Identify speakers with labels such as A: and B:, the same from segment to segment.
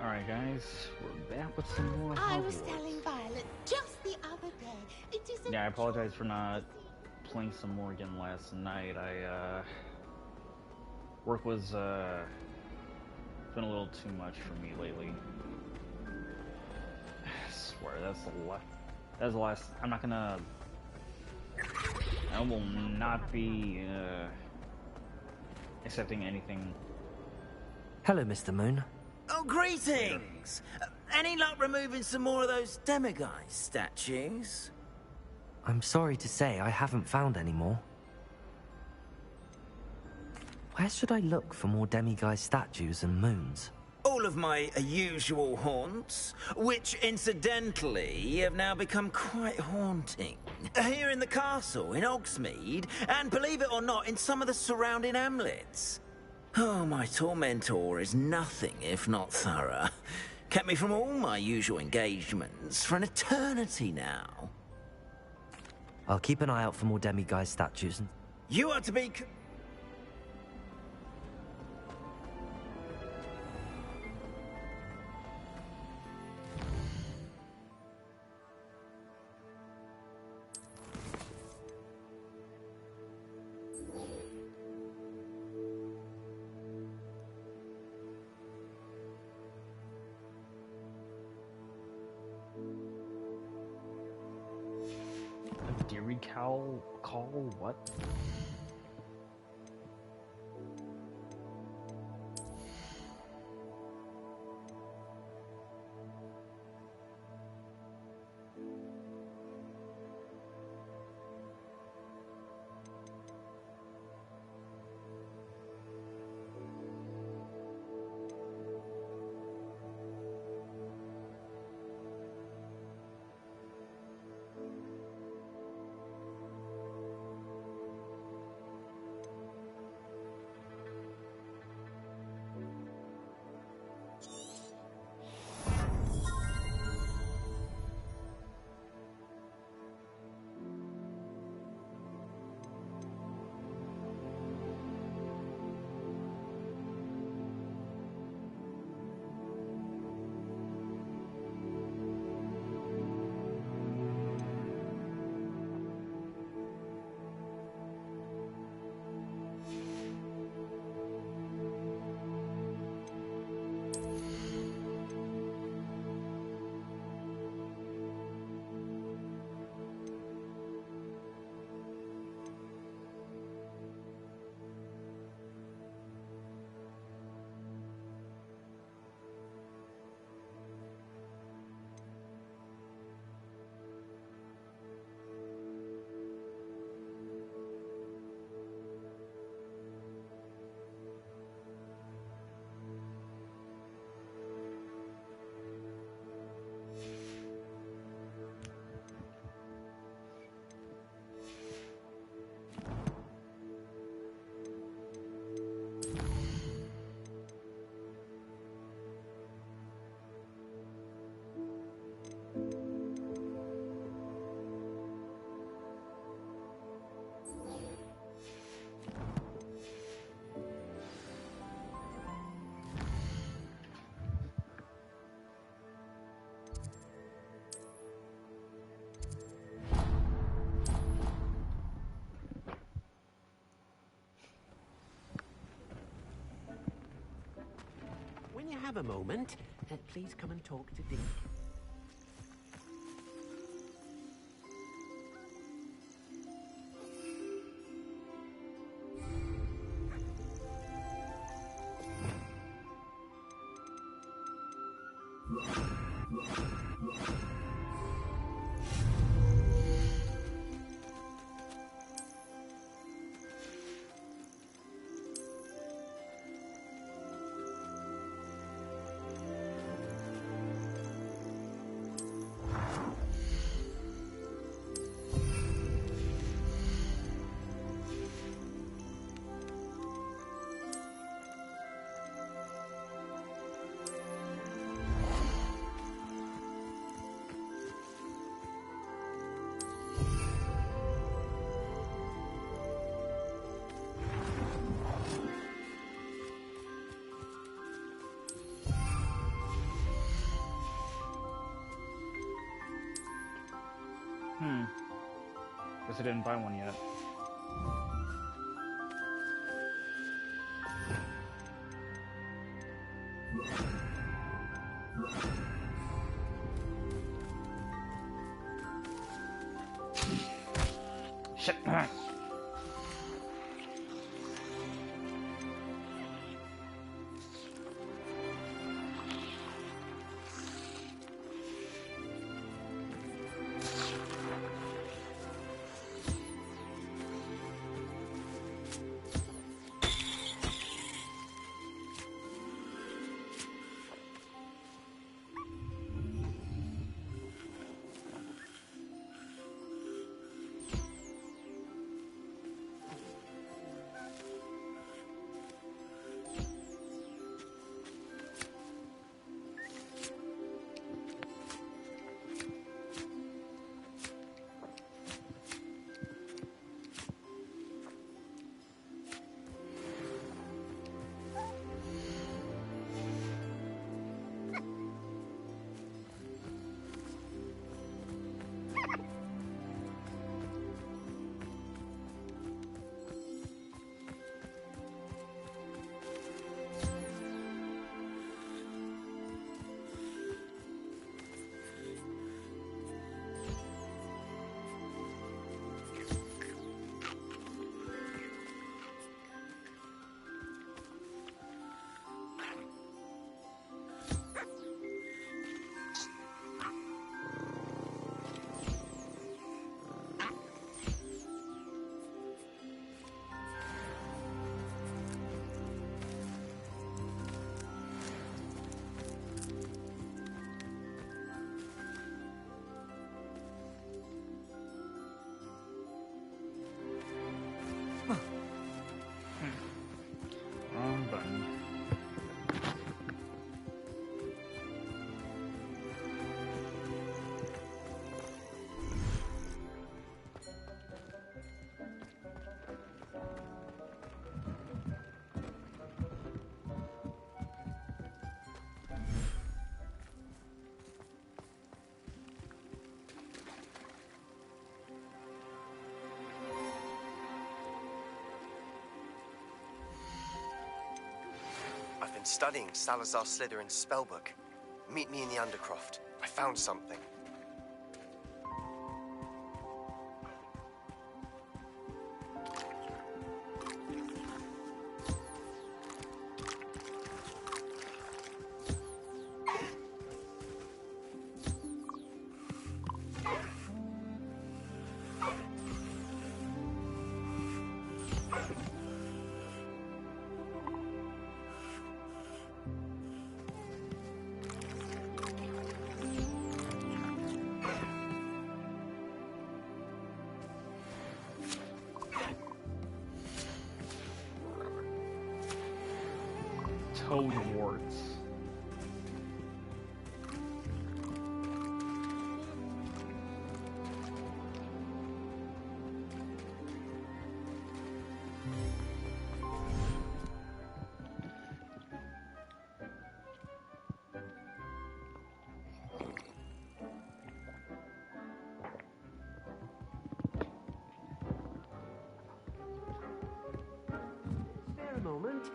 A: Alright guys, we're back with some more Hogwarts.
B: I was telling Violet just the other day. It is
A: yeah, I apologize for not playing some more again last night. Work was been a little too much for me lately. I swear that's the last. I'm not gonna. I will not be accepting anything.
C: Hello, Mr. Moon.
D: Oh, greetings! Any luck removing some more of those demiguise statues?
C: I'm sorry to say I haven't found any more. Where should I look for more demiguise statues and moons?
D: All of my usual haunts, which incidentally have now become quite haunting. Here in the castle, in Hogsmeade, and believe it or not, in some of the surrounding hamlets. Oh, my tormentor is nothing if not thorough. Kept me from all my usual engagements for an eternity now.
C: I'll keep an eye out for more demiguise statues and...
D: You are to be...
A: Deary call what?
E: When you have a moment, please come and talk to Dick.
A: I didn't buy one yet. Shit. Wrong button.
F: I've been studying Salazar Slytherin's spellbook. Meet me in the Undercroft. I found something.
A: Hogwarts.
E: Spare a moment.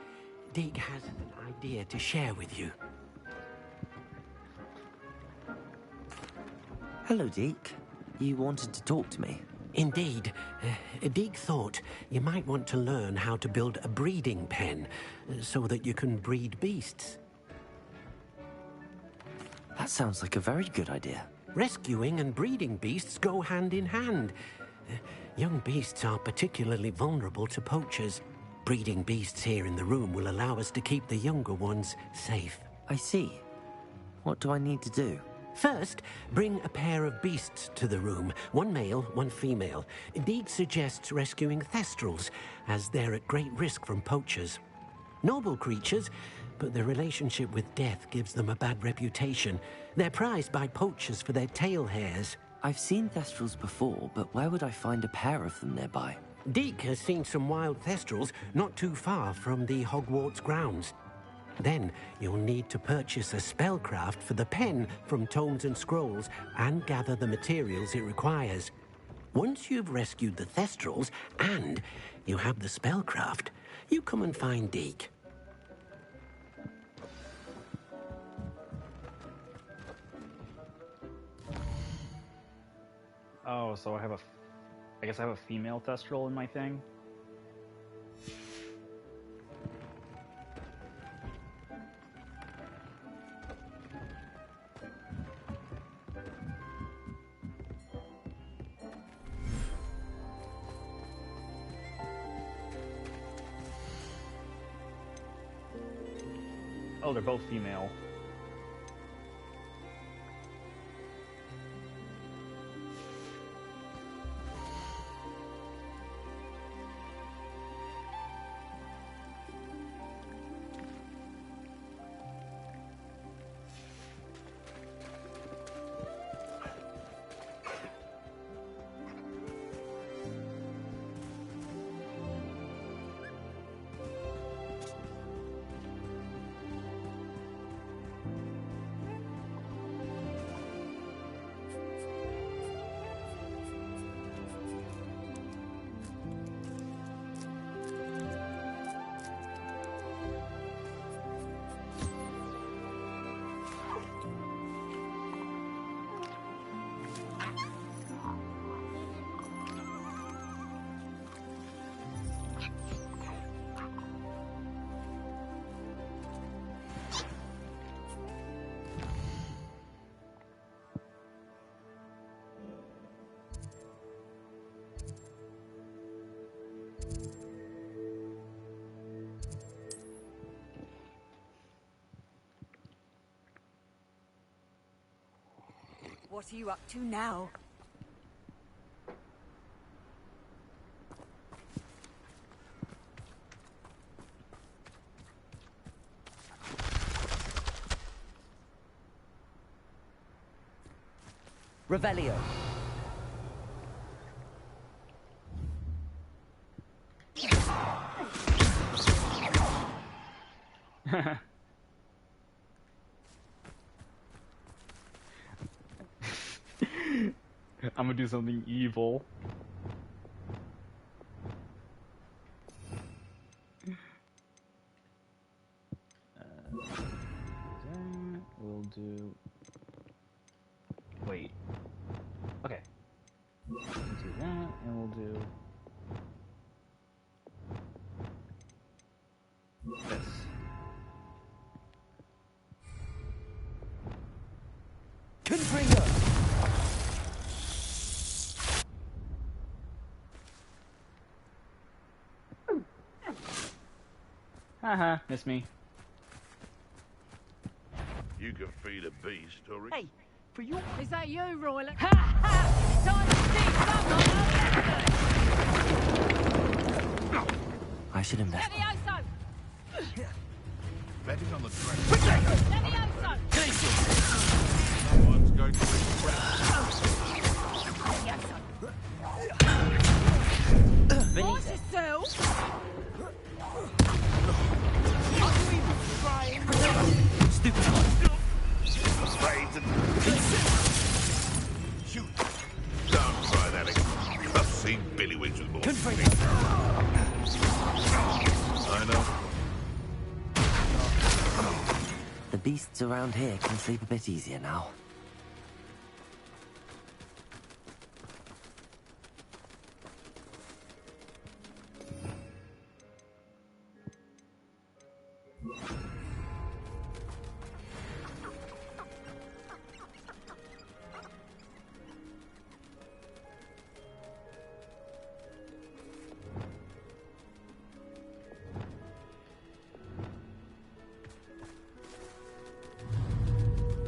E: Deke has an idea to share with you.
C: Hello, Deke. You wanted to talk to me?
E: Indeed. Deke thought you might want to learn how to build a breeding pen so that you can breed beasts.
C: That sounds like a very good idea.
E: Rescuing and breeding beasts go hand in hand. Young beasts are particularly vulnerable to poachers. Breeding beasts here in the room will allow us to keep the younger ones safe.
C: I see. What do I need to do?
E: First, bring a pair of beasts to the room. One male, one female. Deke suggests rescuing thestrals, as they're at great risk from poachers. Noble creatures, but their relationship with death gives them a bad reputation. They're prized by poachers for their tail hairs.
C: I've seen thestrals before, but where would I find a pair of them nearby?
E: Deke has seen some wild thestrals not too far from the Hogwarts grounds. Then you'll need to purchase a spellcraft for the pen from Tomes and Scrolls and gather the materials it requires. Once you've rescued the Thestrals and you have the spellcraft, you come and find Deke.
A: Oh, so I guess I have a female Thestral in my thing. Oh, they're both female.
G: What are you up to now?
C: Revelio.
A: I'm gonna do something evil. We'll do. Wait. Okay. We'll do that, and we'll do this.
C: Confringo!
A: Haha, miss me.
H: You can feed a beast, or
G: Hey, for you.
I: Is that you, Royal? Ha ha! Time to see someone.
C: I should invest.
I: Levioso!
H: betting on the track.
I: Levioso!
H: Someone's going to be
I: Force yourself!
C: Stupid.
H: afraid and shoot. Don't try that again. I've seen Billy Wings with more. I know.
C: The beasts around here can sleep a bit easier now.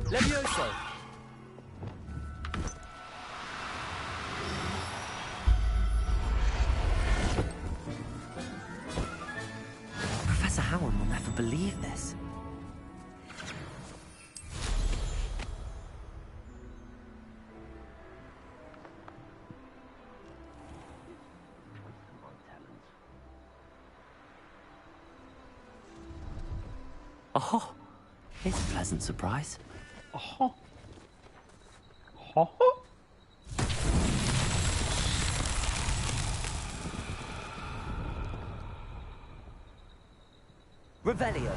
J: Levioso!
C: Professor Howard will never believe this. Oh, it's a pleasant surprise.
A: Oh. Oh.
J: Revelio.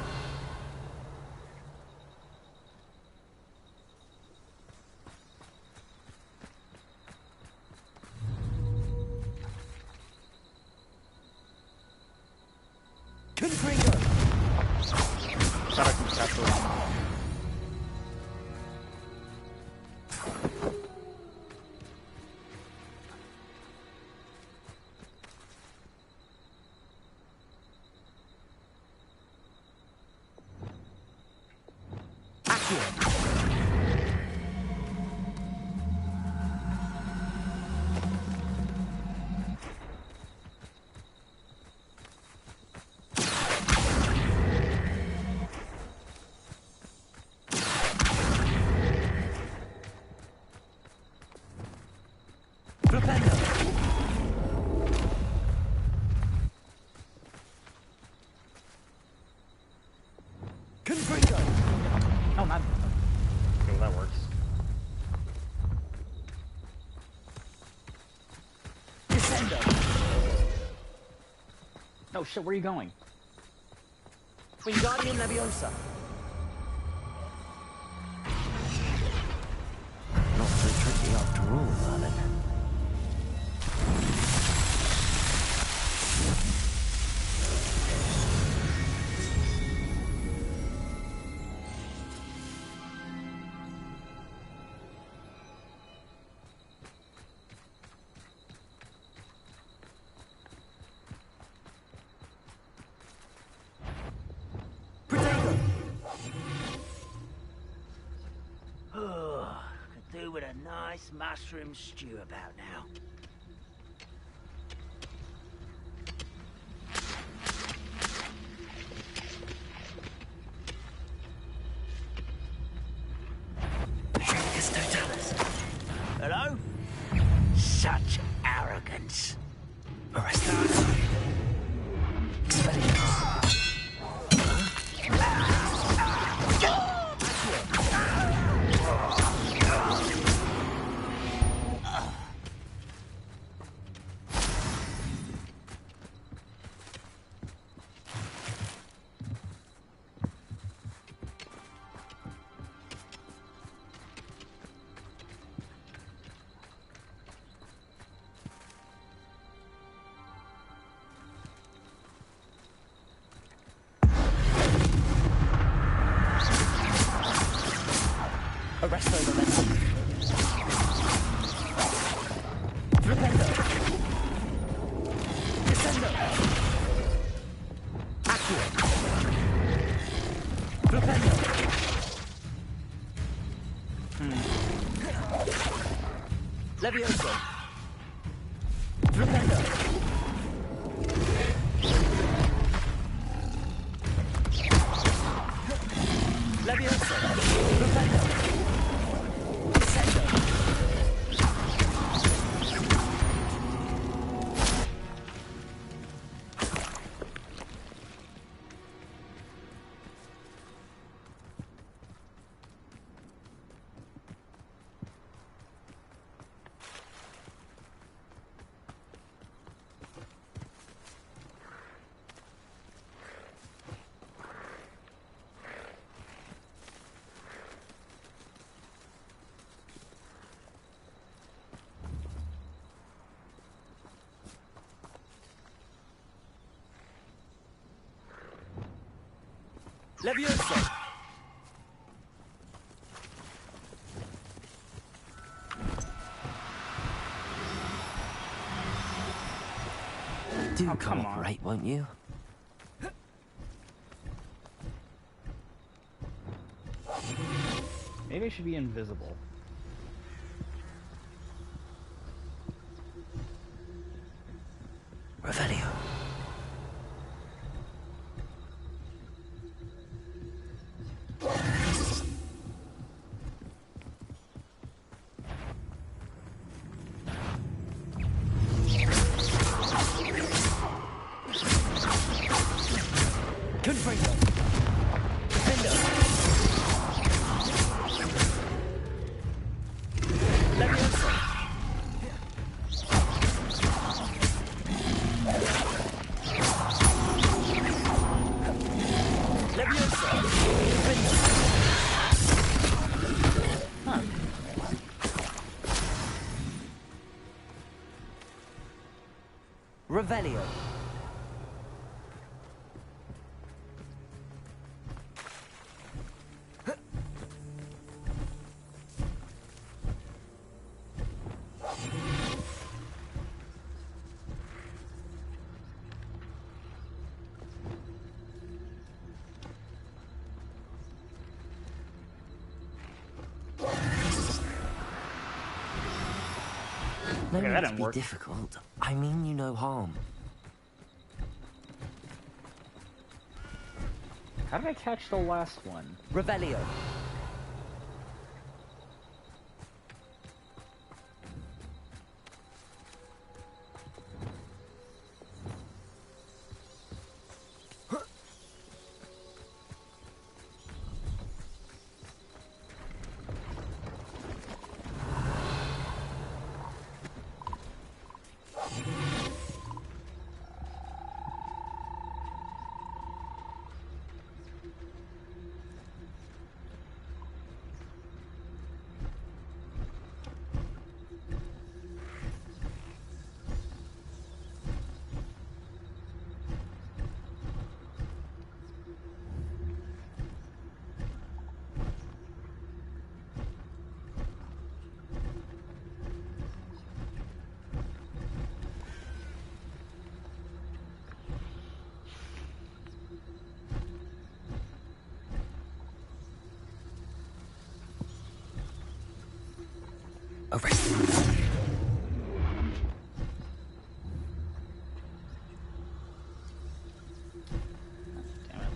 J: Confringo.
A: Thought I could catch those. Oh, man. Okay, well, that works.
J: Descendo.
A: No, shit, where are you going?
J: Wingardium Leviosa.
C: Not so tricky after all, Merlin.
J: Could do with a nice mushroom stew about now. Hello? Such arrogance.
A: Arresto the rest.
J: Rependo. Descendo. Accio. Rependo. Levioso. Rependo. Levioso. Rependo. Levioso.
C: Do
A: come on.
C: cooperate, won't you?
A: Maybe I should be invisible.
C: Revelio.
J: Confringo. Defendo. Levioso.
C: Revelio. No
A: Okay,
C: need
A: that
C: to
A: didn't
C: be
A: work.
C: difficult. I mean you no harm.
A: How did I catch the last one?
C: Revelio. Arrest.
A: Damn it.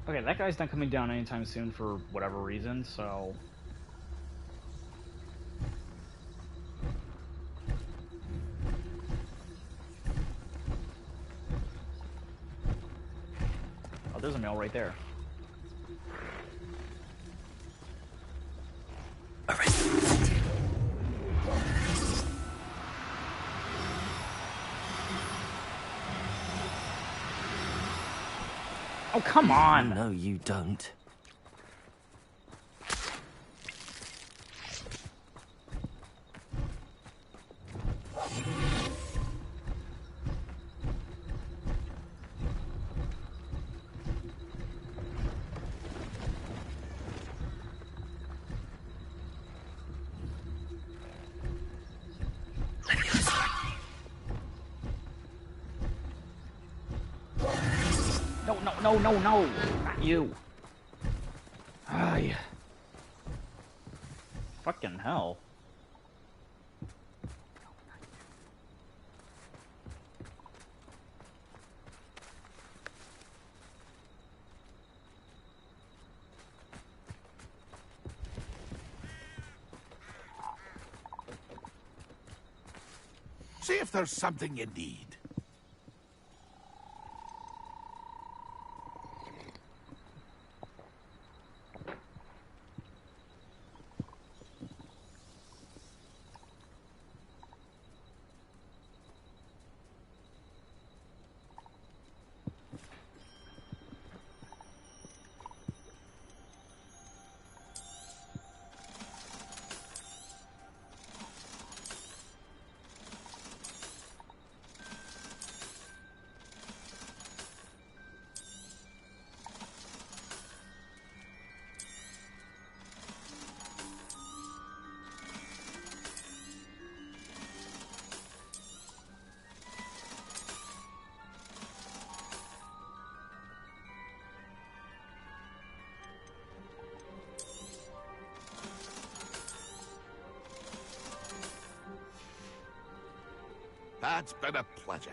A: Okay, that guy's not coming down anytime soon for whatever reason, so... Oh, there's a mail right there.
C: Arrest.
A: Oh, come on!
C: No, you don't.
A: No, no, no, no, no! Not you! Ay. Fucking hell.
H: See if there's something you need. That's been a pleasure.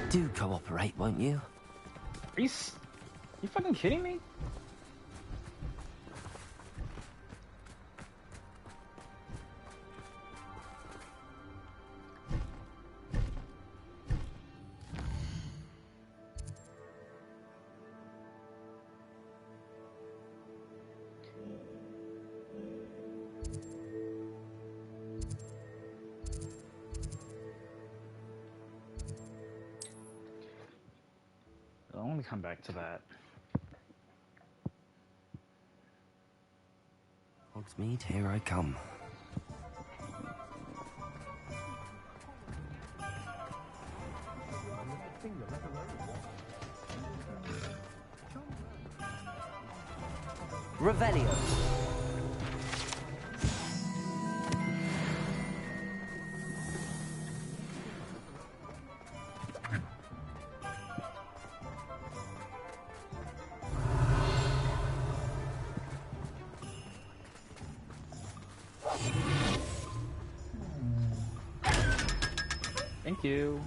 C: Do cooperate, won't you?
A: Are you fucking kidding me? I want to come back to that.
C: Hogsmeade, here I come. Revelio.
A: Thank you.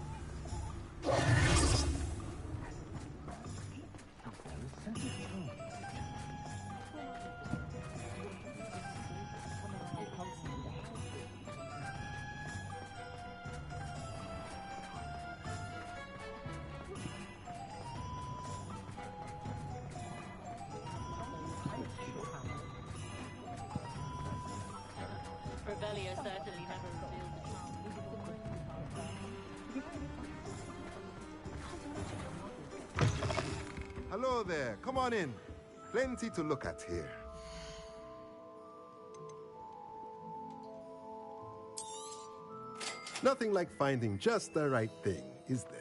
I: Revelio certainly never revealed the charm.
K: Hello there, come on in. Plenty to look at here. Nothing like finding just the right thing, is there?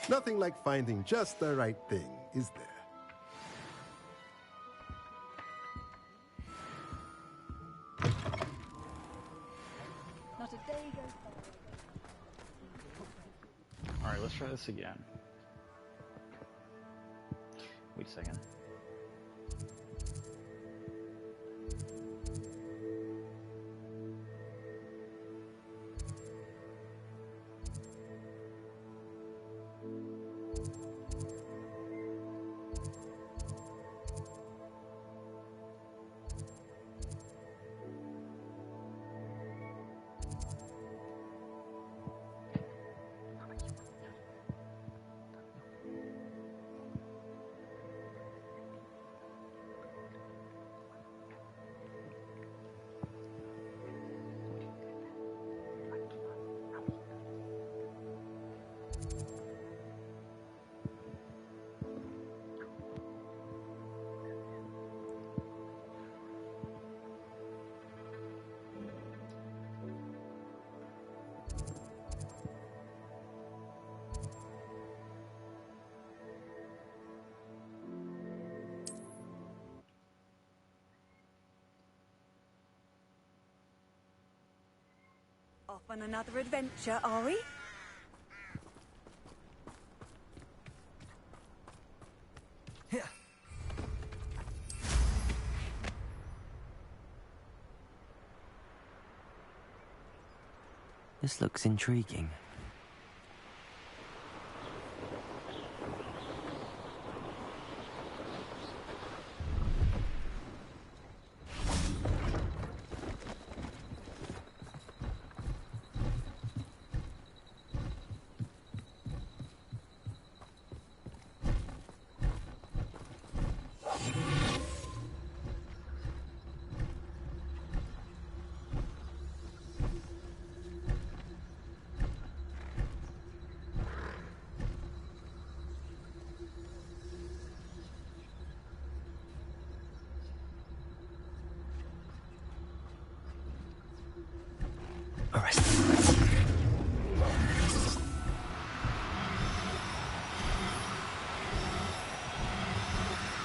K: Nothing like finding just the right thing, is there?
G: Not a day goes by.
A: Alright, let's try this again. Wait a second.
G: Off on another adventure, are we?
C: This looks intriguing.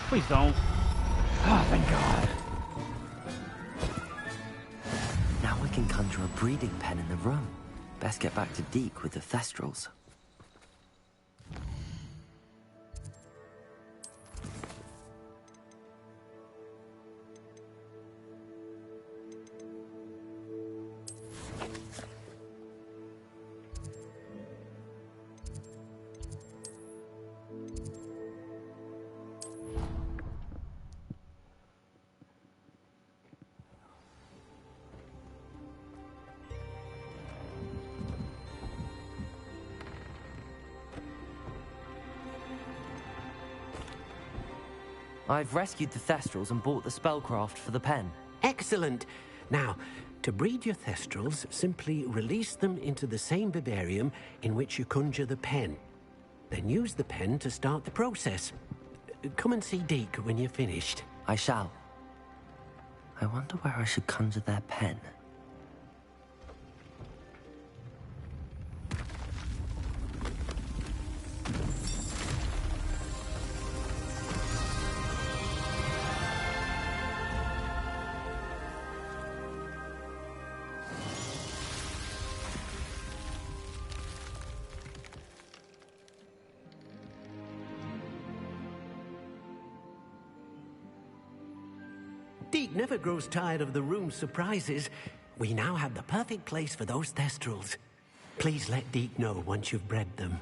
A: Please don't. Oh, thank God.
C: Now we can conjure a breeding pen in the room. Best get back to Deke with the Thestrals. I've rescued the Thestrals and bought the spellcraft for the pen.
E: Excellent. Now, to breed your Thestrals, simply release them into the same vivarium in which you conjure the pen. Then use the pen to start the process. Come and see Deke when you're finished.
C: I shall. I wonder where I should conjure their pen.
E: Deke never grows tired of the room's surprises. We now have the perfect place for those Thestrals. Please let Deke know once you've bred them.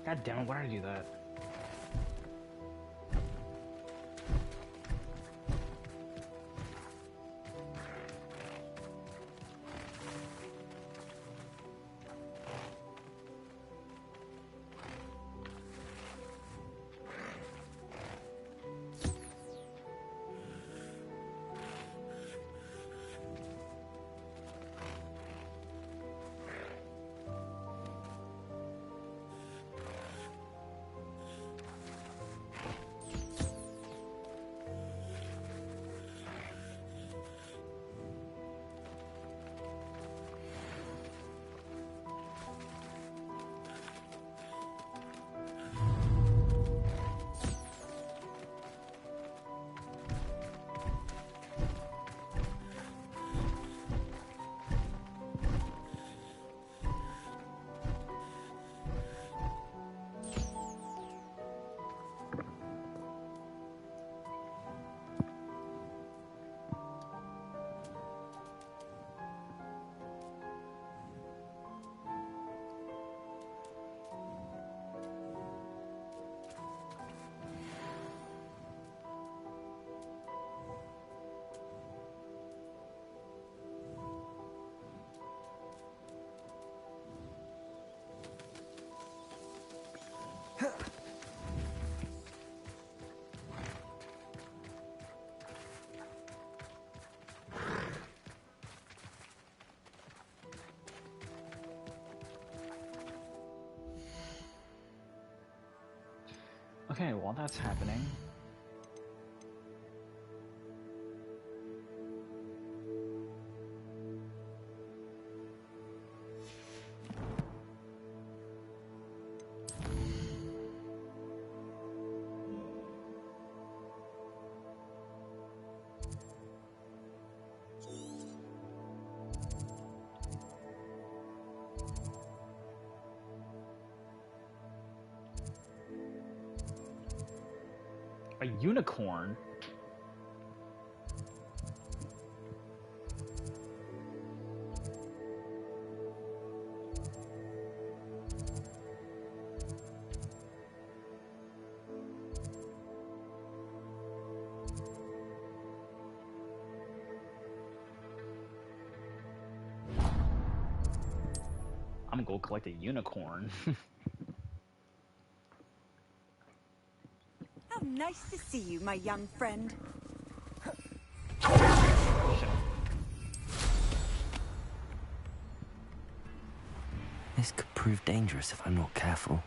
A: God damn it, why did I do that? Okay, while that's happening... A unicorn? I'm gonna go collect a unicorn.
G: How nice to see you, my young friend.
C: This could prove dangerous if I'm not careful.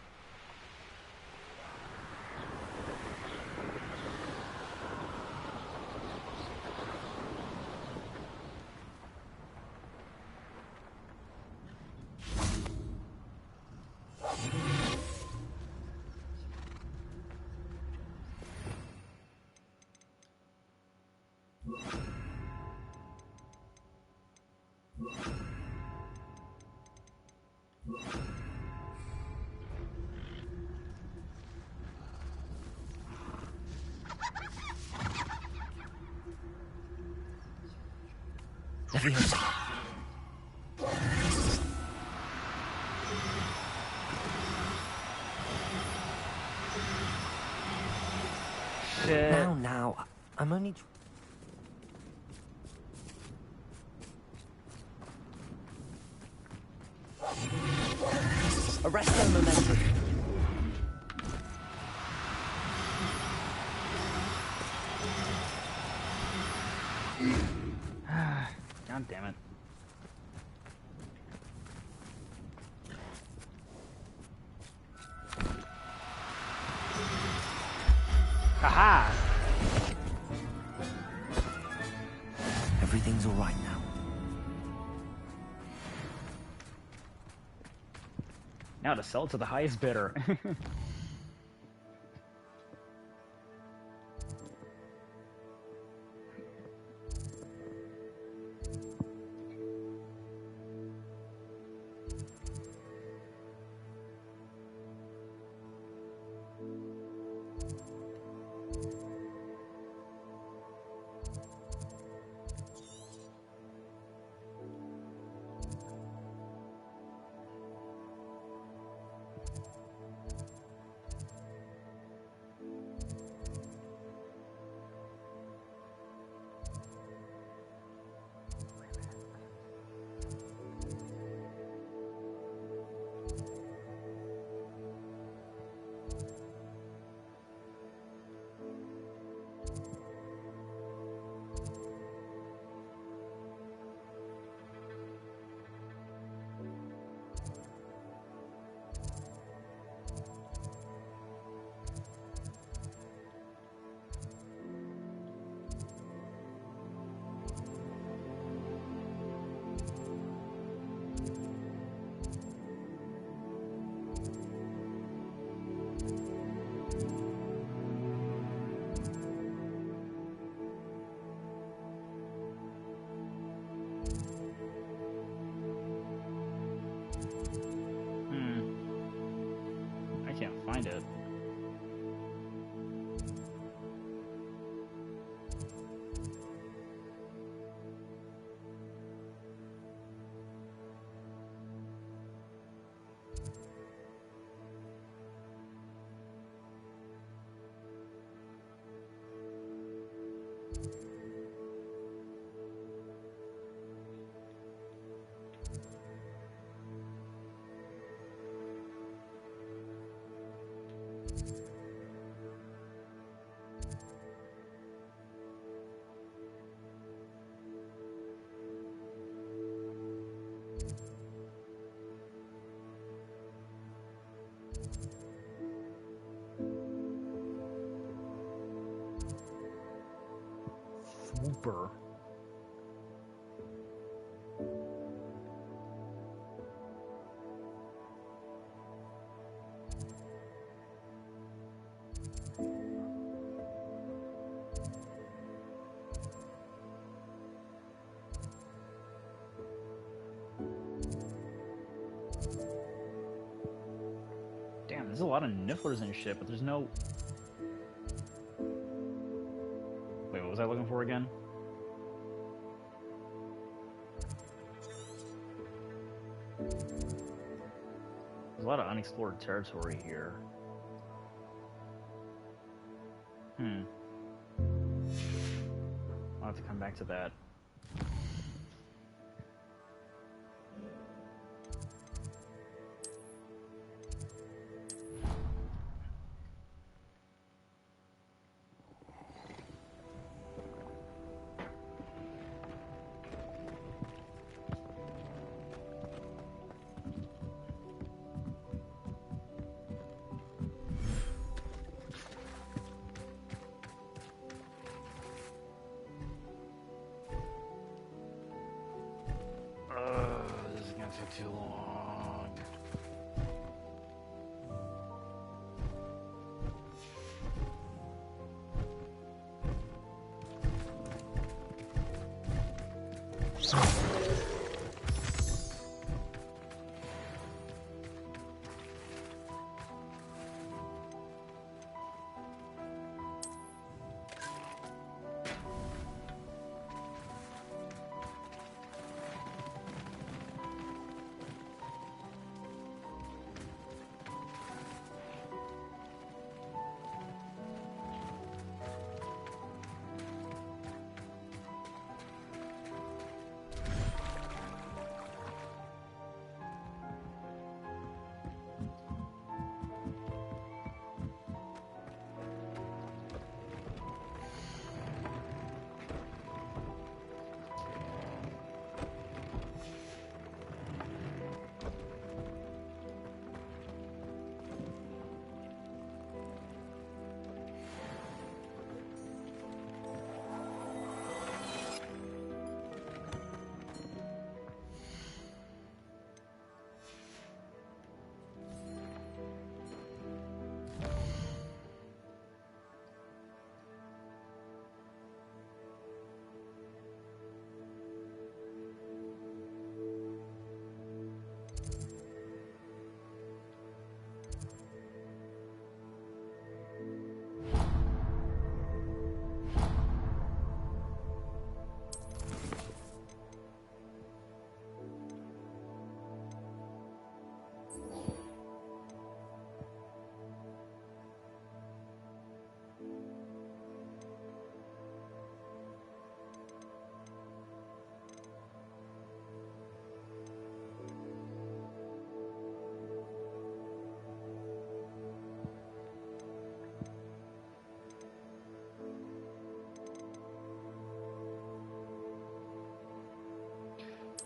C: Leviosa.
A: Shit.
C: Now, I'm only... Arresto momentum.
A: God damn it. Haha!
C: Everything's all right now.
A: Now to sell it to the highest bidder. I can't find it. Whooper. Damn, there's a lot of nifflers and shit, but there's no... Wait, what was I looking for again? There's a lot of unexplored territory here. I'll have to come back to that. This is gonna take too long.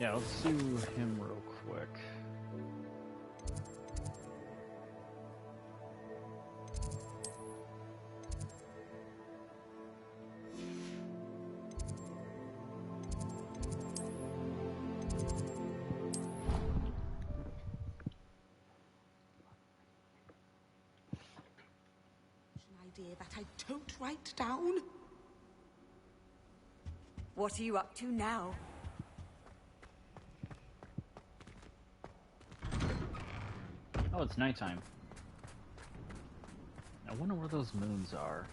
A: Yeah, let's do him real quick.
B: An idea that I don't write down.
G: What are you up to now?
A: Oh, it's nighttime. I wonder where those moons are.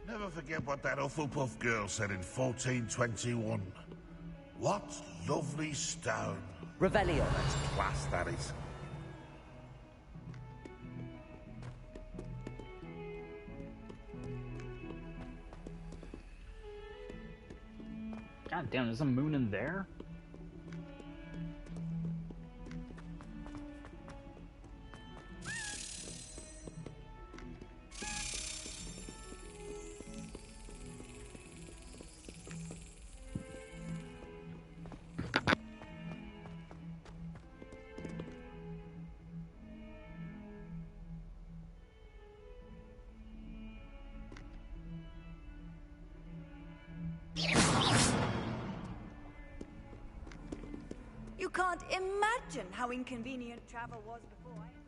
H: Never forget what that Hufflepuff girl said in 1421. What lovely stone.
C: Revelio.
H: That's class, that is.
A: God damn, there's a moon in there?
G: can't imagine how inconvenient travel was before I...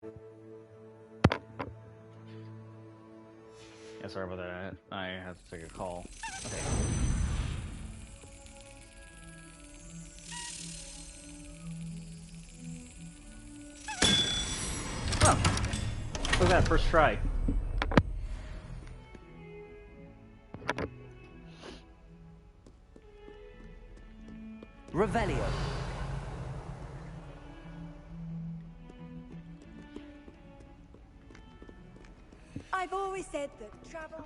A: Yeah, sorry about that. I have to take a call. Okay. Oh, look at that, first try.
C: Revelio.
G: I've always said that travel...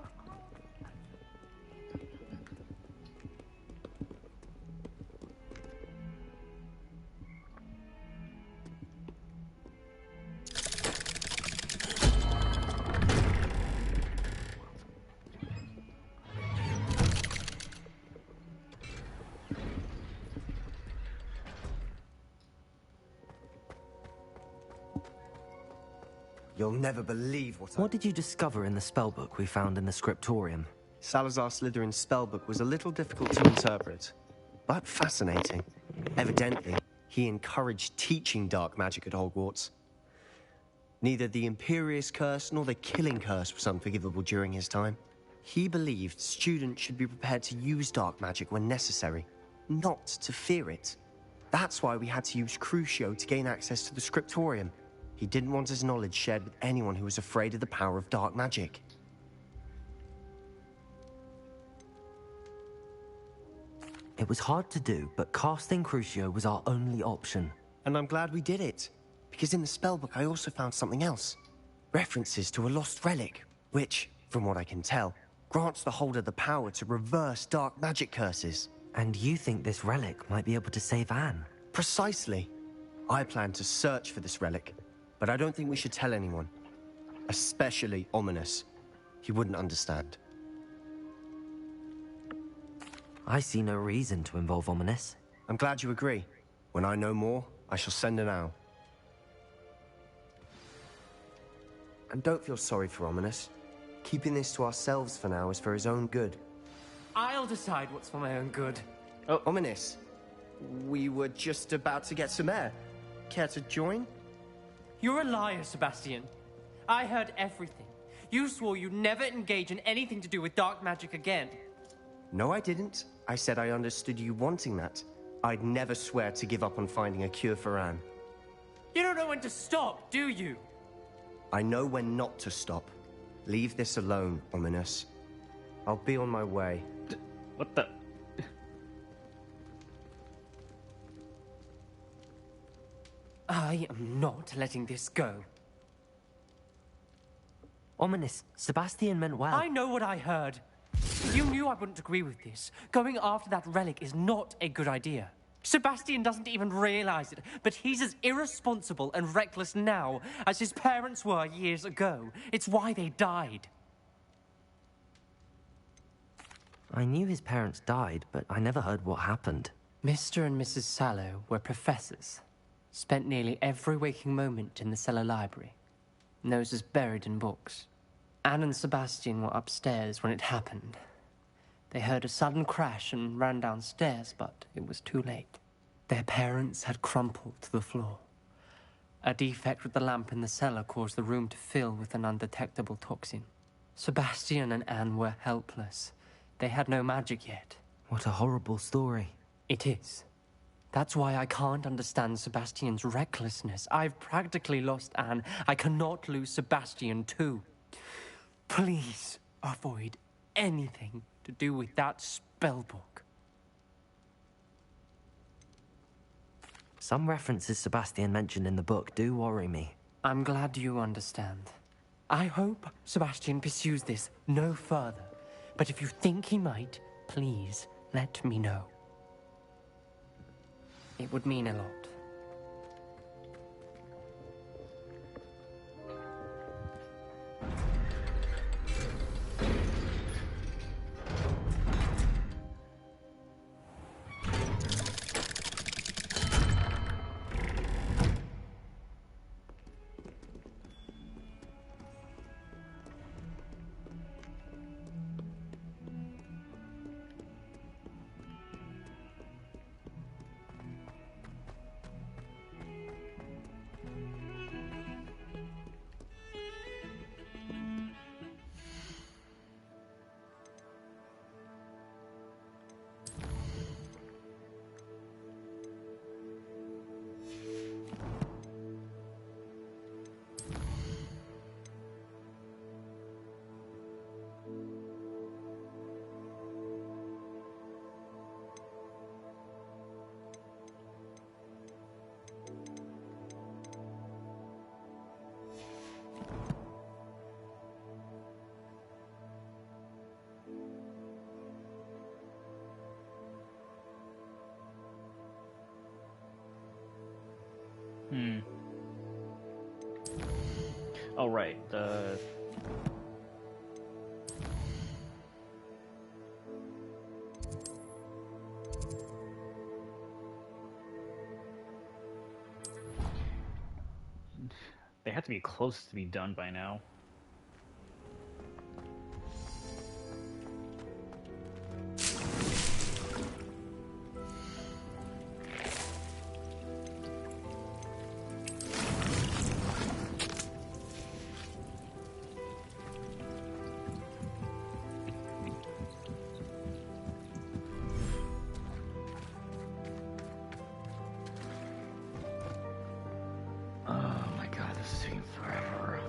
F: You'll never believe
C: What did you discover in the spellbook we found in the scriptorium?
F: Salazar Slytherin's spellbook was a little difficult to interpret, but fascinating. Evidently, he encouraged teaching dark magic at Hogwarts. Neither the Imperious Curse nor the Killing Curse was unforgivable during his time. He believed students should be prepared to use dark magic when necessary, not to fear it. That's why we had to use Crucio to gain access to the scriptorium. He didn't want his knowledge shared with anyone who was afraid of the power of dark magic.
C: It was hard to do, but casting Crucio was our only option.
F: And I'm glad we did it, because in the spellbook I also found something else. References to a lost relic, which, from what I can tell, grants the holder the power to reverse dark magic curses.
C: And you think this relic might be able to save Anne?
F: Precisely. I plan to search for this relic, but I don't think we should tell anyone. Especially Ominous. He wouldn't understand.
C: I see no reason to involve Ominous.
F: I'm glad you agree. When I know more, I shall send an owl. And don't feel sorry for Ominous. Keeping this to ourselves for now is for his own good.
L: I'll decide what's for my own good.
F: Oh, Ominous. We were just about to get some air. Care to join?
L: You're a liar, Sebastian. I heard everything. You swore you'd never engage in anything to do with dark magic again.
F: No, I didn't. I said I understood you wanting that. I'd never swear to give up on finding a cure for Anne.
L: You don't know when to stop, do you?
F: I know when not to stop. Leave this alone, Ominous. I'll be on my way.
A: What the?
L: I am not letting this go.
C: Ominous, Sebastian meant well.
L: I know what I heard. You knew I wouldn't agree with this. Going after that relic is not a good idea. Sebastian doesn't even realize it, but he's as irresponsible and reckless now as his parents were years ago. It's why they died.
C: I knew his parents died, but I never heard what happened.
L: Mr. and Mrs. Sallow were professors. Spent nearly every waking moment in the cellar library. Noses buried in books. Anne and Sebastian were upstairs when it happened. They heard a sudden crash and ran downstairs, but it was too late. Their parents had crumpled to the floor. A defect with the lamp in the cellar caused the room to fill with an undetectable toxin. Sebastian and Anne were helpless. They had no magic yet.
C: What a horrible story.
L: It is. That's why I can't understand Sebastian's recklessness. I've practically lost Anne. I cannot lose Sebastian too. Please avoid anything to do with that spellbook.
C: Some references Sebastian mentioned in the book do worry me.
L: I'm glad you understand. I hope Sebastian pursues this no further. But if you think he might, please let me know. It would mean a lot.
A: Oh, right. They have to be close to be done by now. Oh my god, this is taking forever.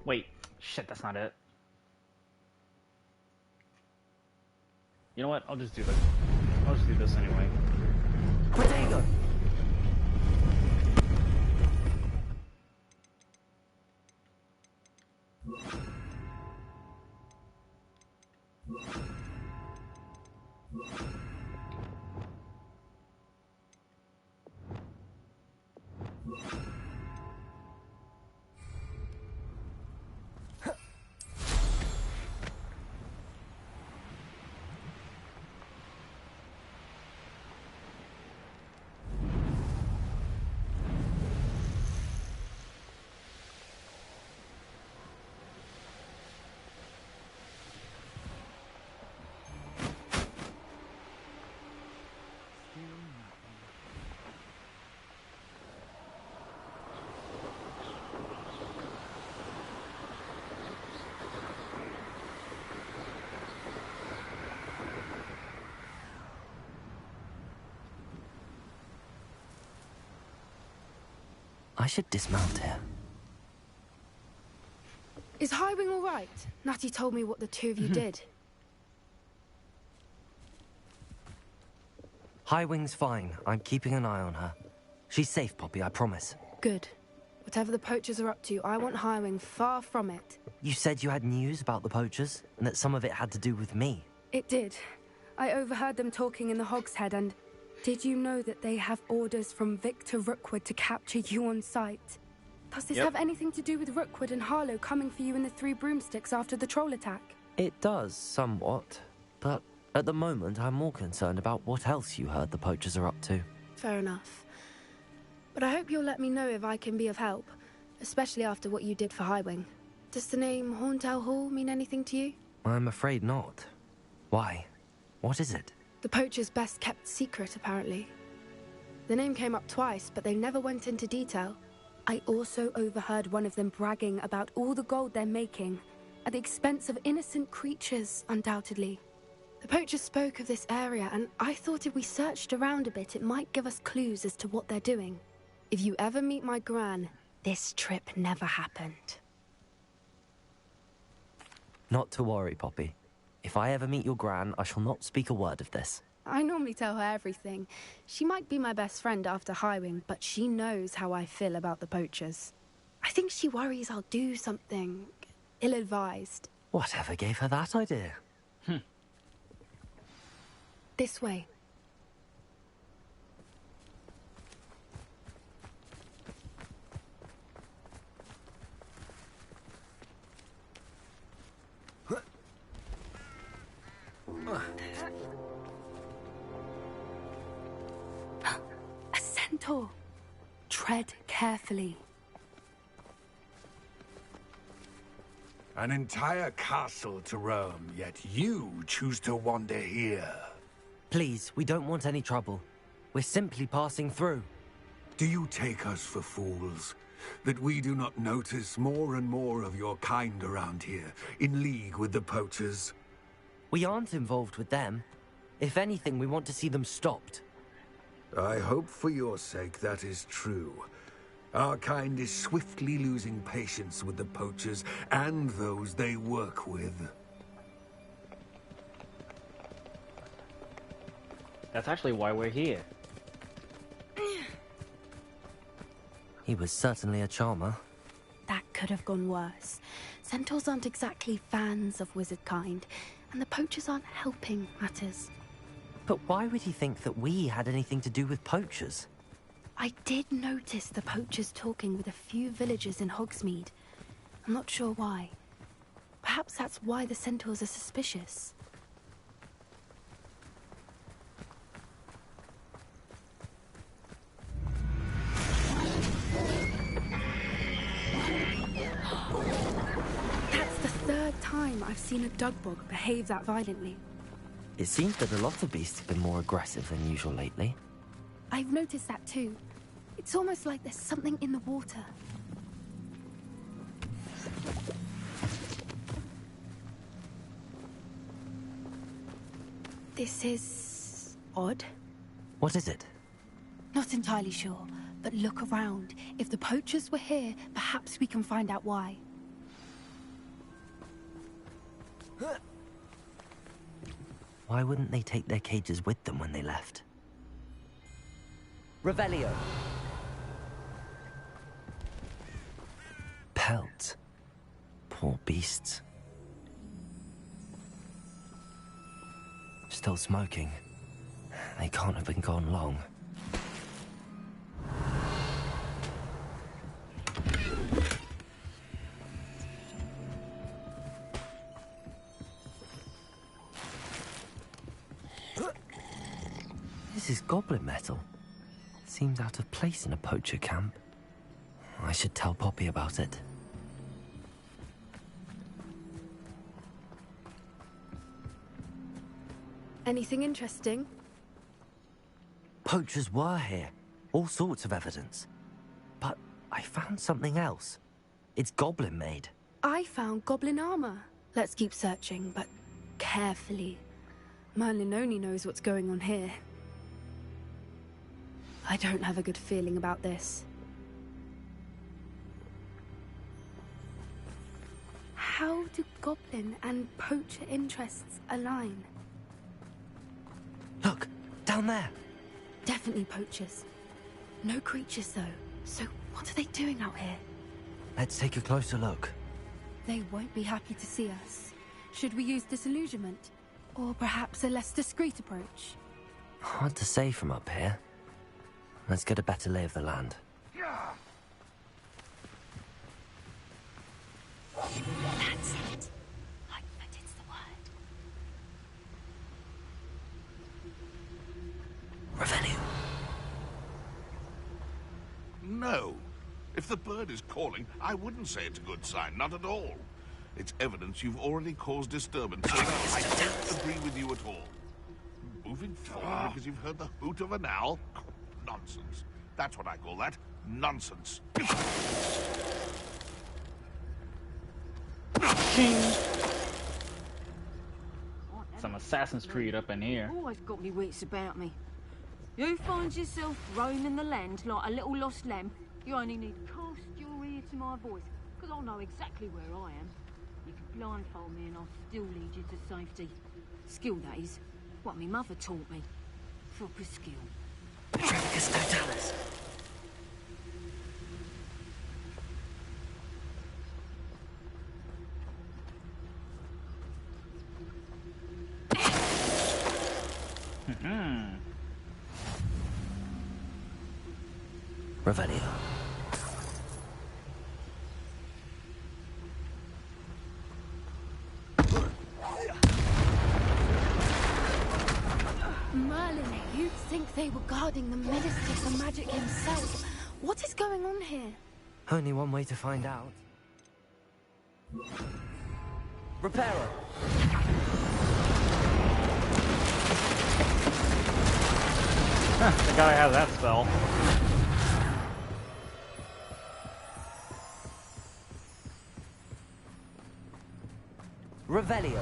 A: Wait, shit, that's not it. You know what? I'll just do this. I'll just do this anyway.
C: Protego! I should dismount here.
M: Is Highwing all right? Natty told me what the two of you did.
C: Highwing's fine. I'm keeping an eye on her. She's safe, Poppy, I promise.
M: Good. Whatever the poachers are up to, I want Highwing far from it.
C: You said you had news about the poachers, and that some of it had to do with me.
M: It did. I overheard them talking in the Hogshead, and did you know that they have orders from Victor Rookwood to capture you on sight? Does this have anything to do with Rookwood and Harlow coming for you in the Three Broomsticks after the troll attack?
C: It does, somewhat. But at the moment, I'm more concerned about what else you heard the poachers are up to.
M: Fair enough. But I hope you'll let me know if I can be of help, especially after what you did for Highwing. Does the name Horntail Hall mean anything to you?
C: I'm afraid not. Why? What is it?
M: The poacher's best kept secret, apparently. The name came up twice, but they never went into detail. I also overheard one of them bragging about all the gold they're making, at the expense of innocent creatures, undoubtedly. The poacher spoke of this area, and I thought if we searched around a bit, it might give us clues as to what they're doing. If you ever meet my gran, this trip never happened.
C: Not to worry, Poppy. If I ever meet your gran, I shall not speak a word of this.
M: I normally tell her everything. She might be my best friend after Highwing, but she knows how I feel about the poachers. I think she worries I'll do something ill-advised.
C: Whatever gave her that idea?
M: This way. A centaur. Tread carefully.
N: An entire castle to roam, yet you choose to wander here.
C: Please, we don't want any trouble. We're simply passing through.
N: Do you take us for fools? That we do not notice more and more of your kind around here, in league with the poachers?
C: We aren't involved with them. If anything, we want to see them stopped.
N: I hope for your sake that is true. Our kind is swiftly losing patience with the poachers and those they work with.
A: That's actually why we're here.
C: He was certainly a charmer.
M: That could have gone worse. Centaurs aren't exactly fans of wizard kind, and the poachers aren't helping matters.
C: But why would he think that we had anything to do with poachers?
M: I did notice the poachers talking with a few villagers in Hogsmeade. I'm not sure why. Perhaps that's why the centaurs are suspicious. That's the third time I've seen a dugbog behave that violently.
C: It seems that a lot of beasts have been more aggressive than usual lately.
M: I've noticed that too. It's almost like there's something in the water. This is odd.
C: What is it?
M: Not entirely sure, but look around. If the poachers were here, perhaps we can find out why.
C: Why wouldn't they take their cages with them when they left? Revelio. Pelt. Poor beasts. Still smoking. They can't have been gone long. This is goblin metal. Seems out of place in a poacher camp. I should tell Poppy about it.
M: Anything interesting?
C: Poachers were here. All sorts of evidence. But I found something else. It's goblin made.
M: I found goblin armor. Let's keep searching, but carefully. Merlin only knows what's going on here. I don't have a good feeling about this. How do goblin and poacher interests align?
C: Look, down there.
M: Definitely poachers. No creatures, though. So what are they doing out here?
C: Let's take a closer look.
M: They won't be happy to see us. Should we use disillusionment? Or perhaps a less discreet approach?
C: Hard to say from up here. Let's get a better lay of the land.
B: That's it. Like that it's the word.
C: Revelio.
H: No. If the bird is calling, I wouldn't say it's a good sign, not at all. It's evidence you've already caused disturbance, so I don't agree with you at all. moving forward because you've heard the hoot of an owl? Nonsense. That's what I call that. Nonsense.
A: Some Assassin's Creed up in here.
O: Always got me wits about me. You find yourself roaming the land like a little lost lamb, you only need to cast your ear to my voice, because I'll know exactly where I am. You can blindfold me and I'll still lead you to safety. Skill, that is. What me mother taught me. Proper skill.
C: Totalis. Revelio.
M: Merlin, you'd think they were guarding the Minister for Magic himself. What is going on here?
C: Only one way to find out. Reparo.
A: The guy has that spell.
C: Revelio.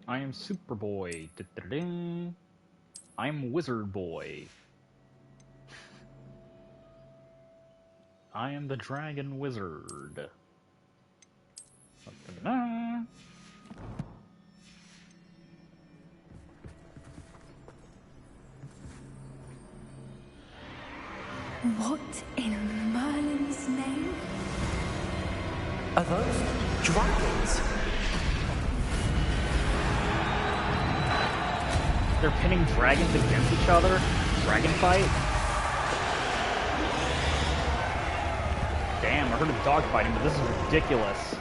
A: I am Superboy. I'm Wizard Boy. I am the Dragon Wizard.
M: What in Merlin's name?
C: Are those dragons?
A: They're pinning dragons against each other? Dragon fight? Damn, I heard of dog fighting, but this is ridiculous.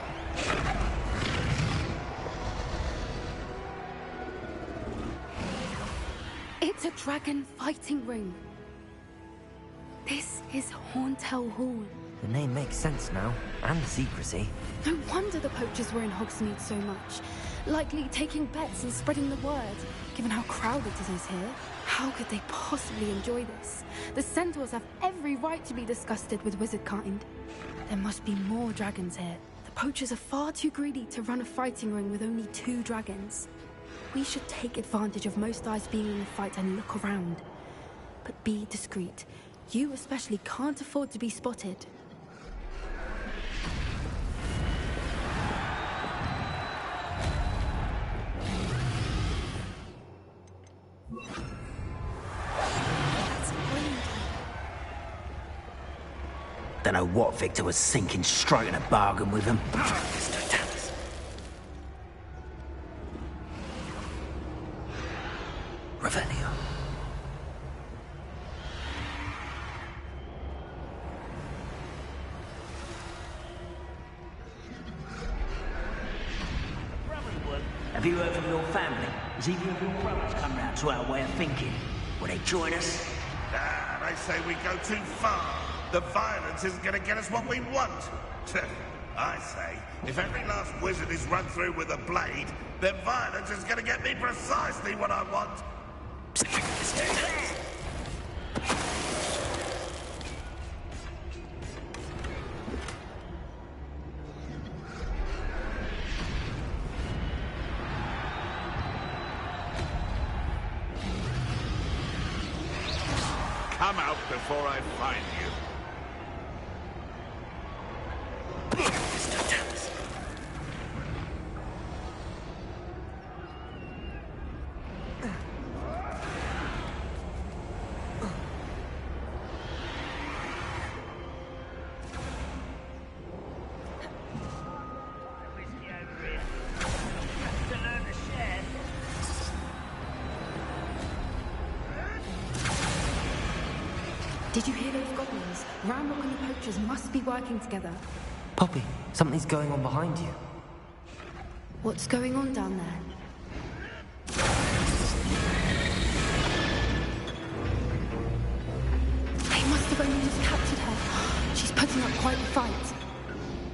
M: It's a dragon fighting ring. This is Hauntel Hall.
C: The name makes sense now, and the secrecy.
M: No wonder the poachers were in Hogsmeade so much. Likely taking bets and spreading the word. Given how crowded it is here, how could they possibly enjoy this? The centaurs have every right to be disgusted with wizard kind. There must be more dragons here. The poachers are far too greedy to run a fighting ring with only 2 dragons. We should take advantage of most eyes being in the fight and look around. But be discreet. You especially can't afford to be spotted.
J: Don't know what Victor was thinking, striking a bargain with him.
C: Revelio.
J: Have you heard from your family? Has either of your brothers come round to our way of thinking? Will they join us?
H: Ah, they say we go too far. The violence isn't going to get us what we want. I say, if every last wizard is run through with a blade, then violence is going to get me precisely what I want. Come out before I find you.
M: Did you hear those goblins? Ramrock and the poachers must be working together.
C: Poppy, something's going on behind you.
M: What's going on down there? They must have only just captured her. She's putting up quite a fight.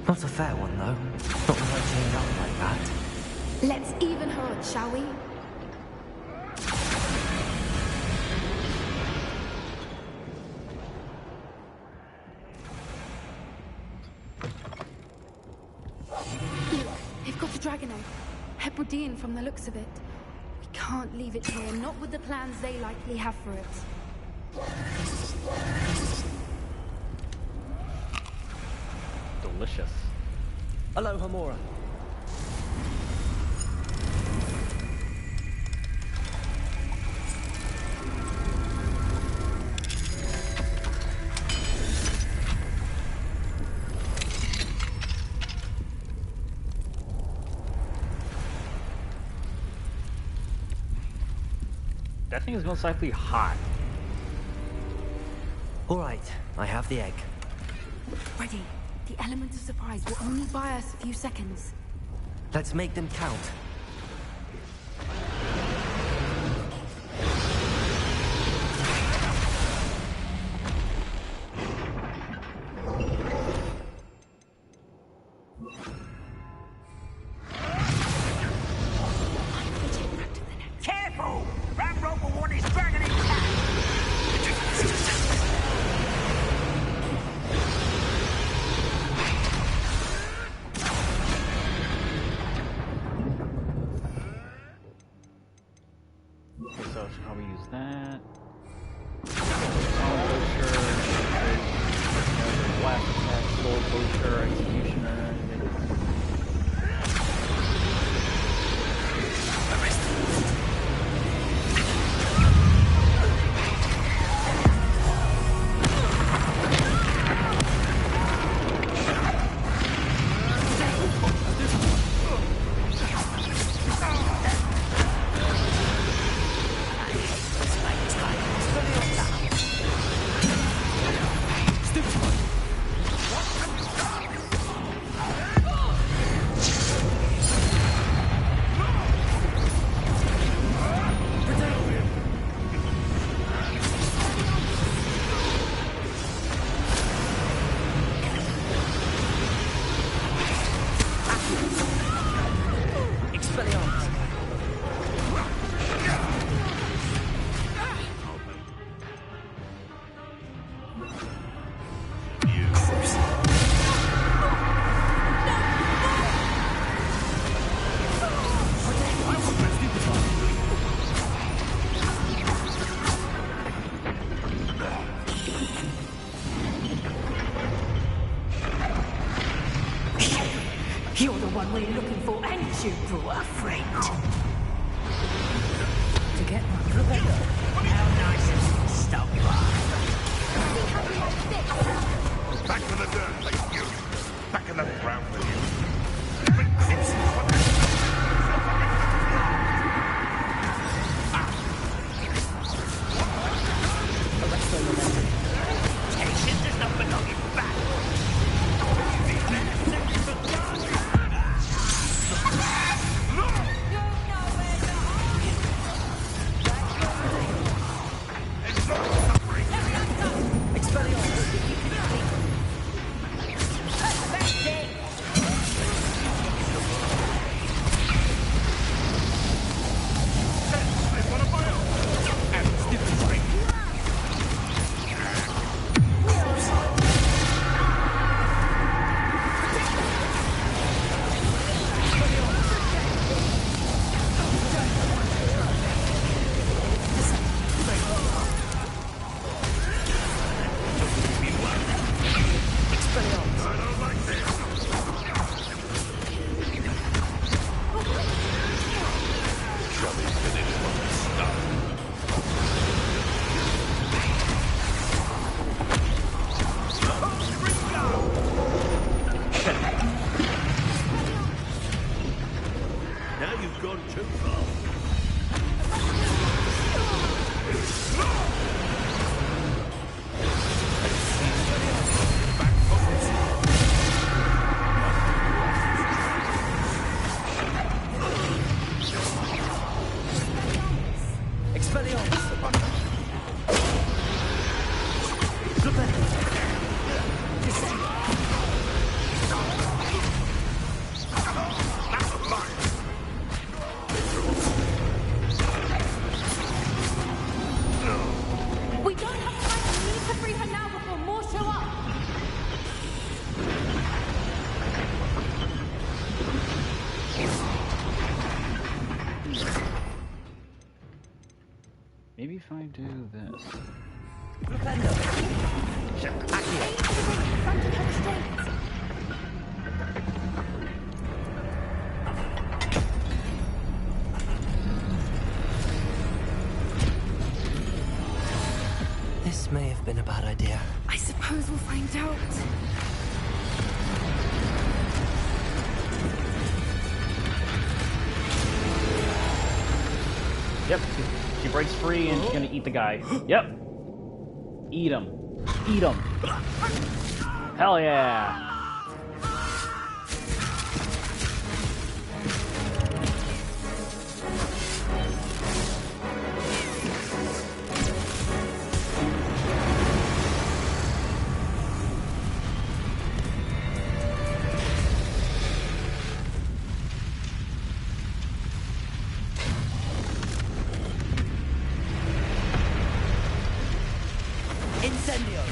C: Not a fair one, though. Not with her chained up like that.
M: Let's even her odds, shall we? Look, they've got a dragon egg. Hebridean from the looks of it. We can't leave it here, not with the plans they likely have for it.
A: Delicious.
C: Aloha, Mora.
A: That thing is most likely hot.
C: All right, I have the egg.
M: Ready. The element of surprise will only buy us a few seconds.
C: Let's make them count.
J: Careful! Ramrock will want his dragon intact!
A: Okay, so I should probably use that. Blast attack, soul poacher, executioner.
O: You're the one we're looking for, and you brought a friend. To get my brother. How nice of you to stop by.
H: Back to the dirt, thank you. Back in the ground with you.
J: Tension does not belong in battle.
A: Maybe if I do this.
C: This may have been a bad idea.
M: I suppose we'll find out.
A: Yep, she breaks free and she's gonna eat the guy. Yep. Eat him. Eat him. Hell yeah.
C: Incendio!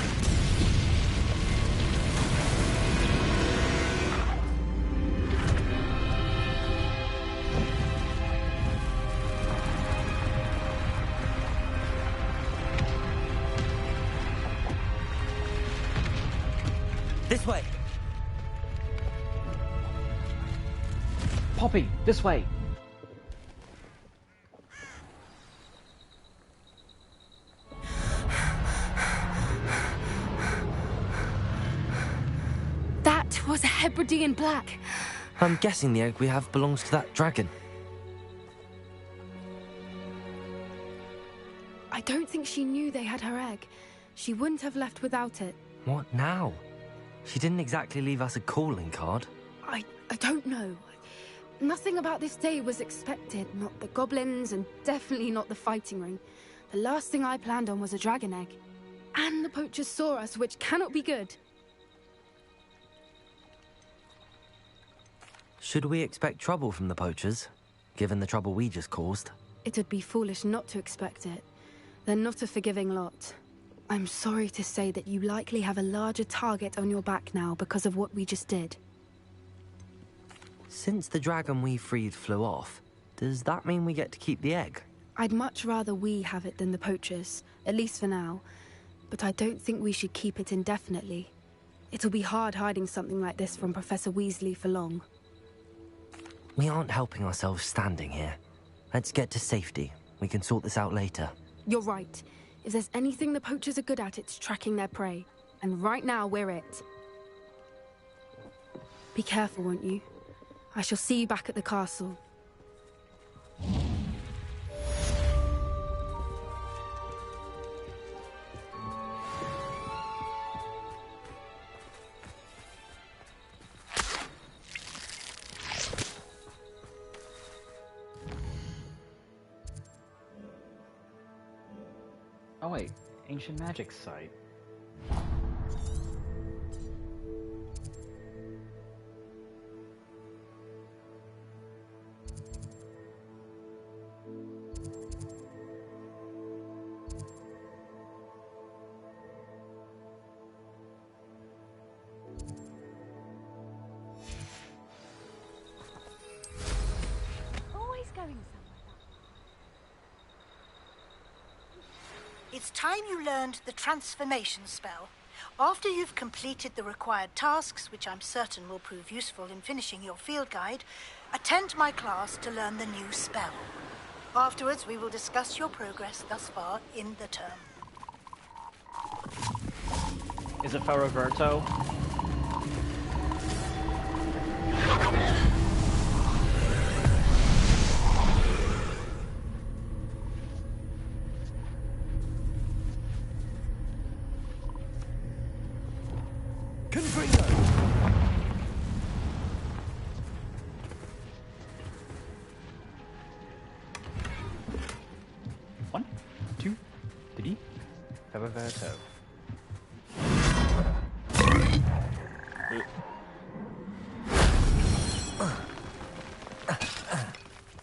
C: This way!
A: Poppy, this way!
M: That was a Hebridean black.
C: I'm guessing the egg we have belongs to that dragon.
M: I don't think she knew they had her egg. She wouldn't have left without it.
C: What now? She didn't exactly leave us a calling card.
M: I don't know. Nothing about this day was expected. Not the goblins, and definitely not the fighting ring. The last thing I planned on was a dragon egg. And the poachers saw us, which cannot be good.
C: Should we expect trouble from the poachers, given the trouble we just caused?
M: It would be foolish not to expect it. They're not a forgiving lot. I'm sorry to say that you likely have a larger target on your back now because of what we just did.
C: Since the dragon we freed flew off, does that mean we get to keep the egg?
M: I'd much rather we have it than the poachers, at least for now. But I don't think we should keep it indefinitely. It'll be hard hiding something like this from Professor Weasley for long.
C: We aren't helping ourselves standing here. Let's get to safety. We can sort this out later.
M: You're right. If there's anything the poachers are good at, it's tracking their prey. And right now, we're it. Be careful, won't you? I shall see you back at the castle.
A: Oh wait, ancient magic site.
B: Always going somewhere. It's time you learned the transformation spell. After you've completed the required tasks, which I'm certain will prove useful in finishing your field guide, attend my class to learn the new spell. Afterwards, we will discuss your progress thus far in the term.
A: Is it Ferroverto? One, two, three, Ferroverto.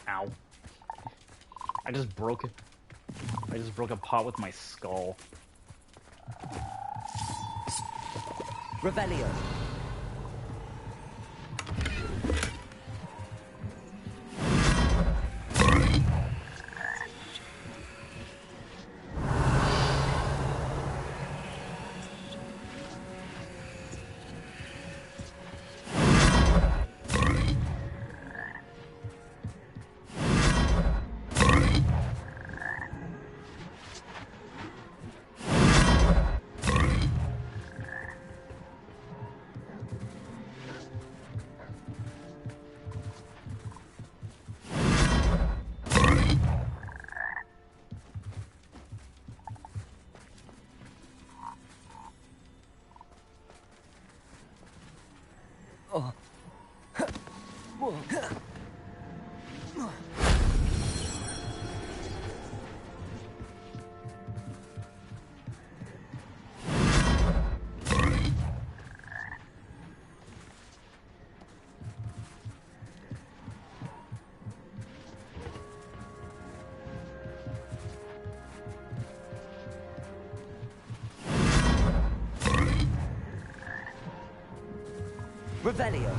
A: Ow. I just broke it. I just broke a pot with my skull.
C: Revelio. Revelio.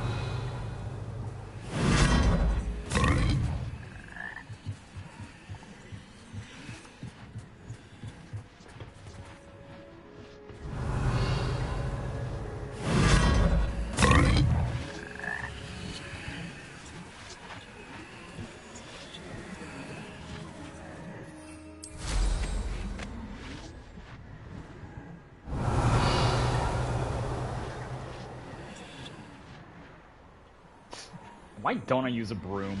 A: Why don't I use a broom?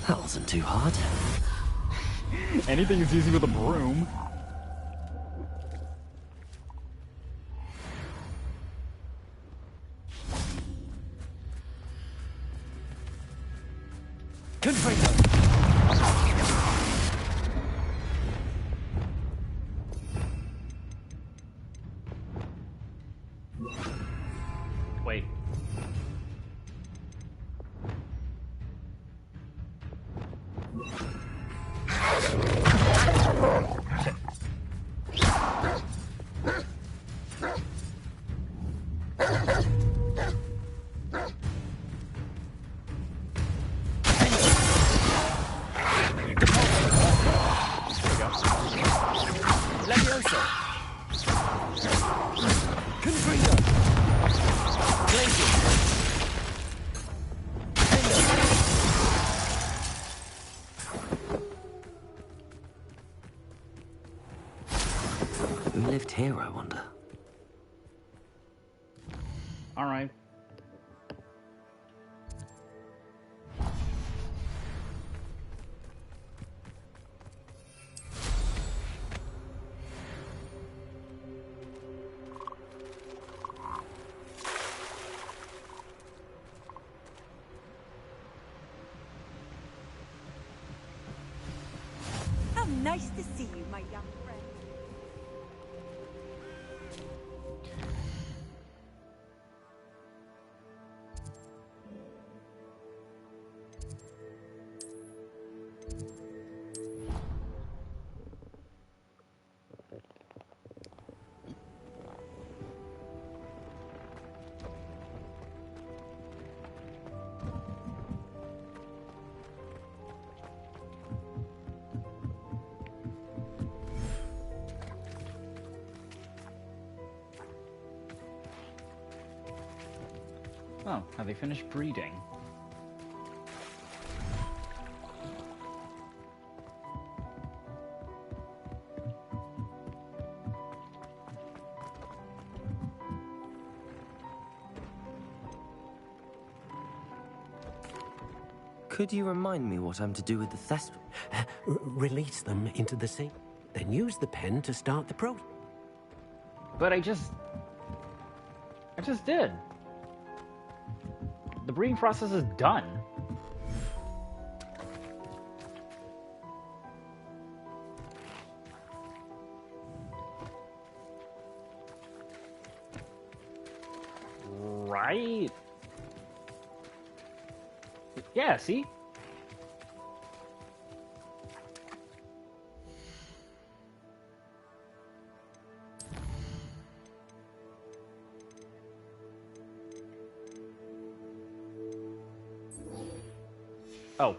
C: That wasn't too hard.
A: Anything is easy with a broom. Wait.
C: Who lived here, I wonder?
A: All right.
G: How nice to see you, my young friend.
A: Oh, have they finished breeding?
C: Could you remind me what I'm to do with the Thestral?
E: Release them into the sea. Then use the pen to start the process.
A: But I just did. The breeding process is done. Right? Yeah, see? Oh.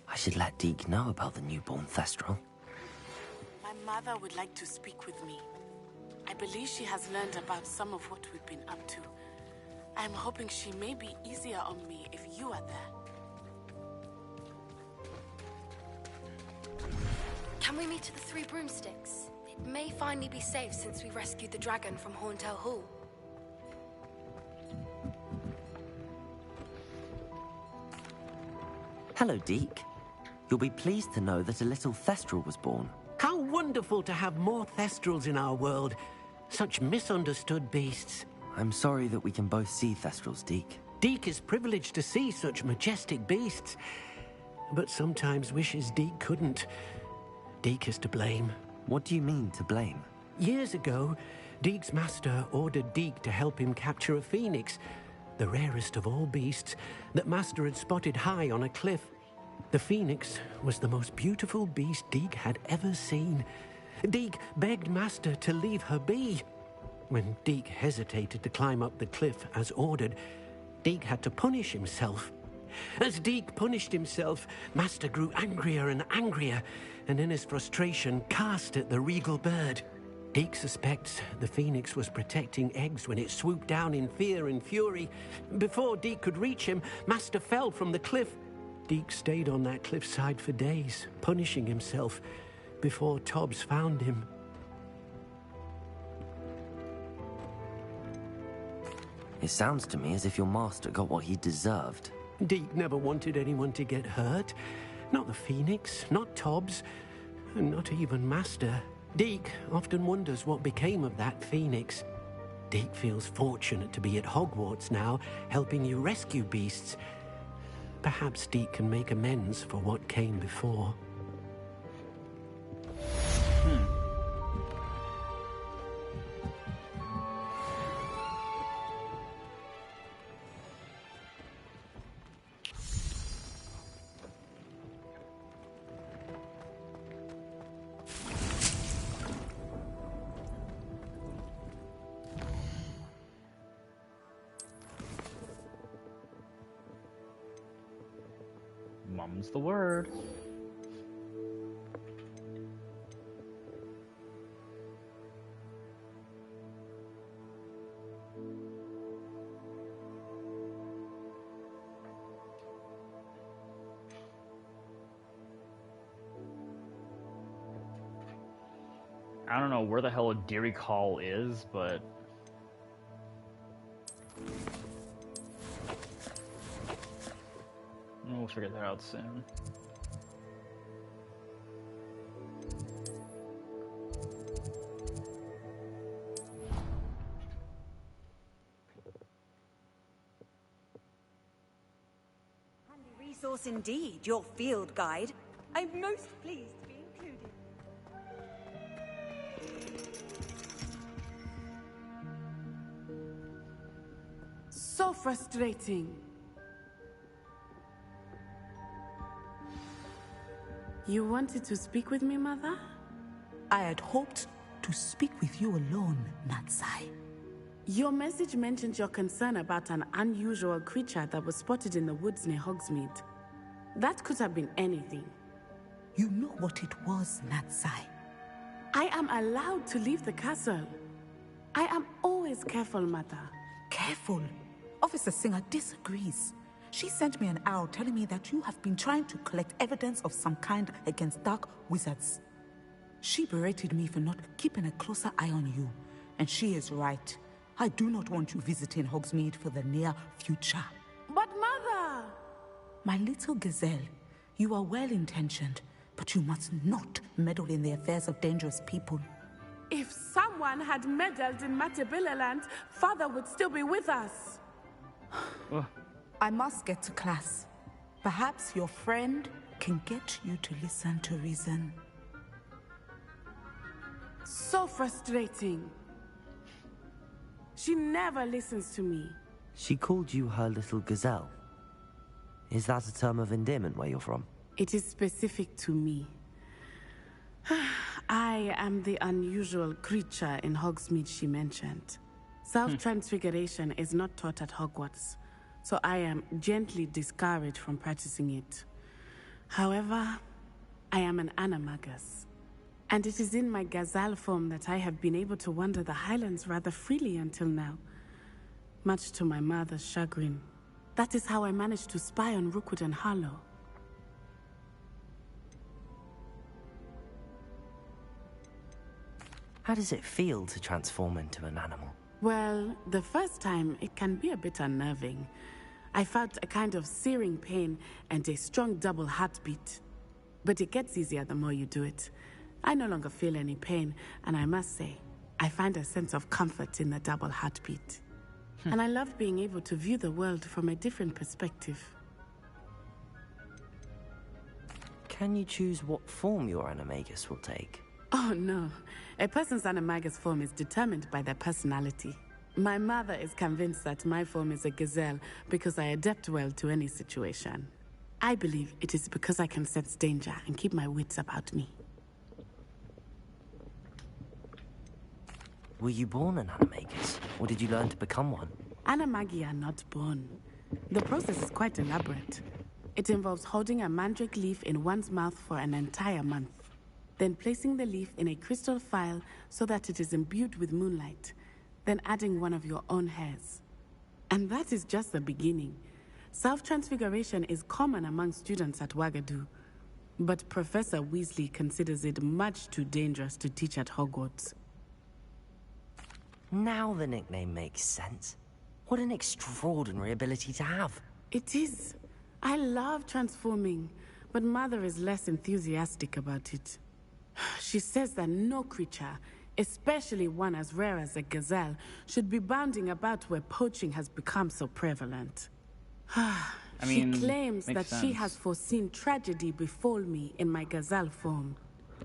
C: I should let Deke know about the newborn Thestral.
P: My mother would like to speak with me. I believe she has learned about some of what we've been up to. I'm hoping she may be easier on me if you are there.
M: Can we meet at the Three Broomsticks? It may finally be safe since we rescued the dragon from Horntail Hall.
C: Hello, Deke. You'll be pleased to know that a little Thestral was born.
E: How wonderful to have more Thestrals in our world. Such misunderstood beasts.
C: I'm sorry that we can both see Thestrals, Deke.
E: Deke is privileged to see such majestic beasts, but sometimes wishes Deke couldn't. Deke is to blame.
C: What do you mean, to blame?
E: Years ago, Deke's master ordered Deke to help him capture a phoenix, the rarest of all beasts, that master had spotted high on a cliff. The phoenix was the most beautiful beast Deke had ever seen. Deke begged master to leave her be. When Deke hesitated to climb up the cliff as ordered, Deke had to punish himself. As Deke punished himself, master grew angrier and angrier, and in his frustration cast at the regal bird. Deke suspects the phoenix was protecting eggs when it swooped down in fear and fury. Before Deke could reach him, master fell from the cliff. Deke stayed on that cliffside for days, punishing himself, before Tobbs found him.
C: It sounds to me as if your master got what he deserved.
E: Deke never wanted anyone to get hurt. Not the phoenix, not Tobbs, and not even master. Deke often wonders what became of that phoenix. Deke feels fortunate to be at Hogwarts now, helping you rescue beasts. Perhaps Deke can make amends for what came before.
A: Mum's the word. I don't know where the hell a Dairy Call is, but we'll figure that out soon.
G: Handy resource indeed, your field guide. I'm most pleased to be included.
Q: So frustrating. You wanted to speak with me, Mother?
R: I had hoped to speak with you alone, Natsai.
Q: Your message mentioned your concern about an unusual creature that was spotted in the woods near Hogsmeade. That could have been anything.
R: You know what it was, Natsai.
Q: I am allowed to leave the castle. I am always careful, Mother.
R: Careful? Officer Singer disagrees. She sent me an owl telling me that you have been trying to collect evidence of some kind against dark wizards. She berated me for not keeping a closer eye on you, and she is right. I do not want you visiting Hogsmeade for the near future.
Q: But Mother!
R: My little gazelle, you are well-intentioned, but you must not meddle in the affairs of dangerous people.
Q: If someone had meddled in Matabilaland, Father would still be with us.
R: I must get to class. Perhaps your friend can get you to listen to reason.
Q: So frustrating. She never listens to me.
C: She called you her little gazelle. Is that a term of endearment where you're from?
Q: It is specific to me. I am the unusual creature in Hogsmeade she mentioned. Self-transfiguration is not taught at Hogwarts, so I am gently discouraged from practicing it. However, I am an animagus, and it is in my gazelle form that I have been able to wander the Highlands rather freely until now, much to my mother's chagrin. That is how I managed to spy on Rookwood and Harlow.
C: How does it feel to transform into an animal?
Q: Well, the first time, it can be a bit unnerving. I felt a kind of searing pain and a strong double heartbeat. But it gets easier the more you do it. I no longer feel any pain, and I must say, I find a sense of comfort in the double heartbeat. And I love being able to view the world from a different perspective.
C: Can you choose what form your animagus will take?
Q: Oh no, a person's animagus form is determined by their personality. My mother is convinced that my form is a gazelle because I adapt well to any situation. I believe it is because I can sense danger and keep my wits about me.
C: Were you born an animagus, or did you learn to become one?
Q: Animagi are not born. The process is quite elaborate. It involves holding a mandrake leaf in one's mouth for an entire month, then placing the leaf in a crystal phial so that it is imbued with moonlight, then adding one of your own hairs. And that is just the beginning. Self-transfiguration is common among students at Wagadu, but Professor Weasley considers it much too dangerous to teach at Hogwarts.
C: Now the nickname makes sense. What an extraordinary ability to have.
Q: It is. I love transforming, but Mother is less enthusiastic about it. She says that no creature, especially one as rare as a gazelle, should be bounding about where poaching has become so prevalent. She claims that she has foreseen tragedy befall me in my gazelle form.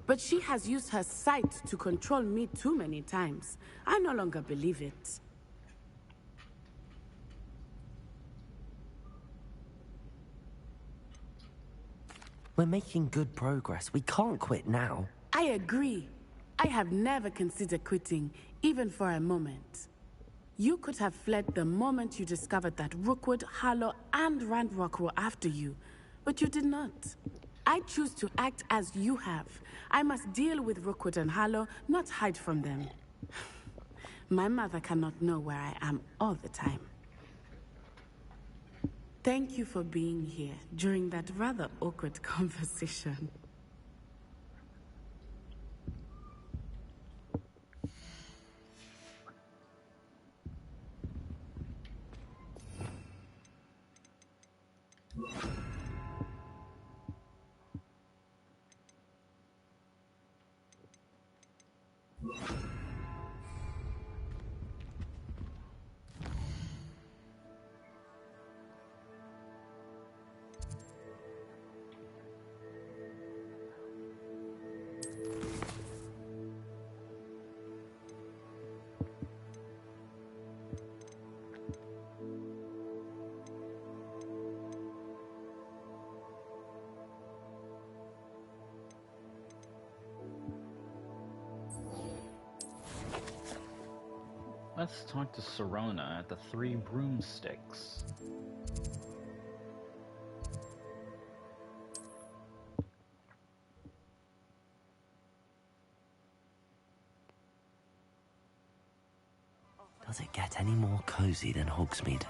Q: But she has used her sight to control me too many times. I no longer believe it.
C: We're making good progress. We can't quit now.
Q: I agree. I have never considered quitting, even for a moment. You could have fled the moment you discovered that Rookwood, Harlow, and Ranrock were after you, but you did not. I choose to act as you have. I must deal with Rookwood and Harlow, not hide from them. My mother cannot know where I am all the time. Thank you for being here during that rather awkward conversation.
A: Let's talk to Sirona at the Three Broomsticks.
C: Does it get any more cozy than Hogsmeade?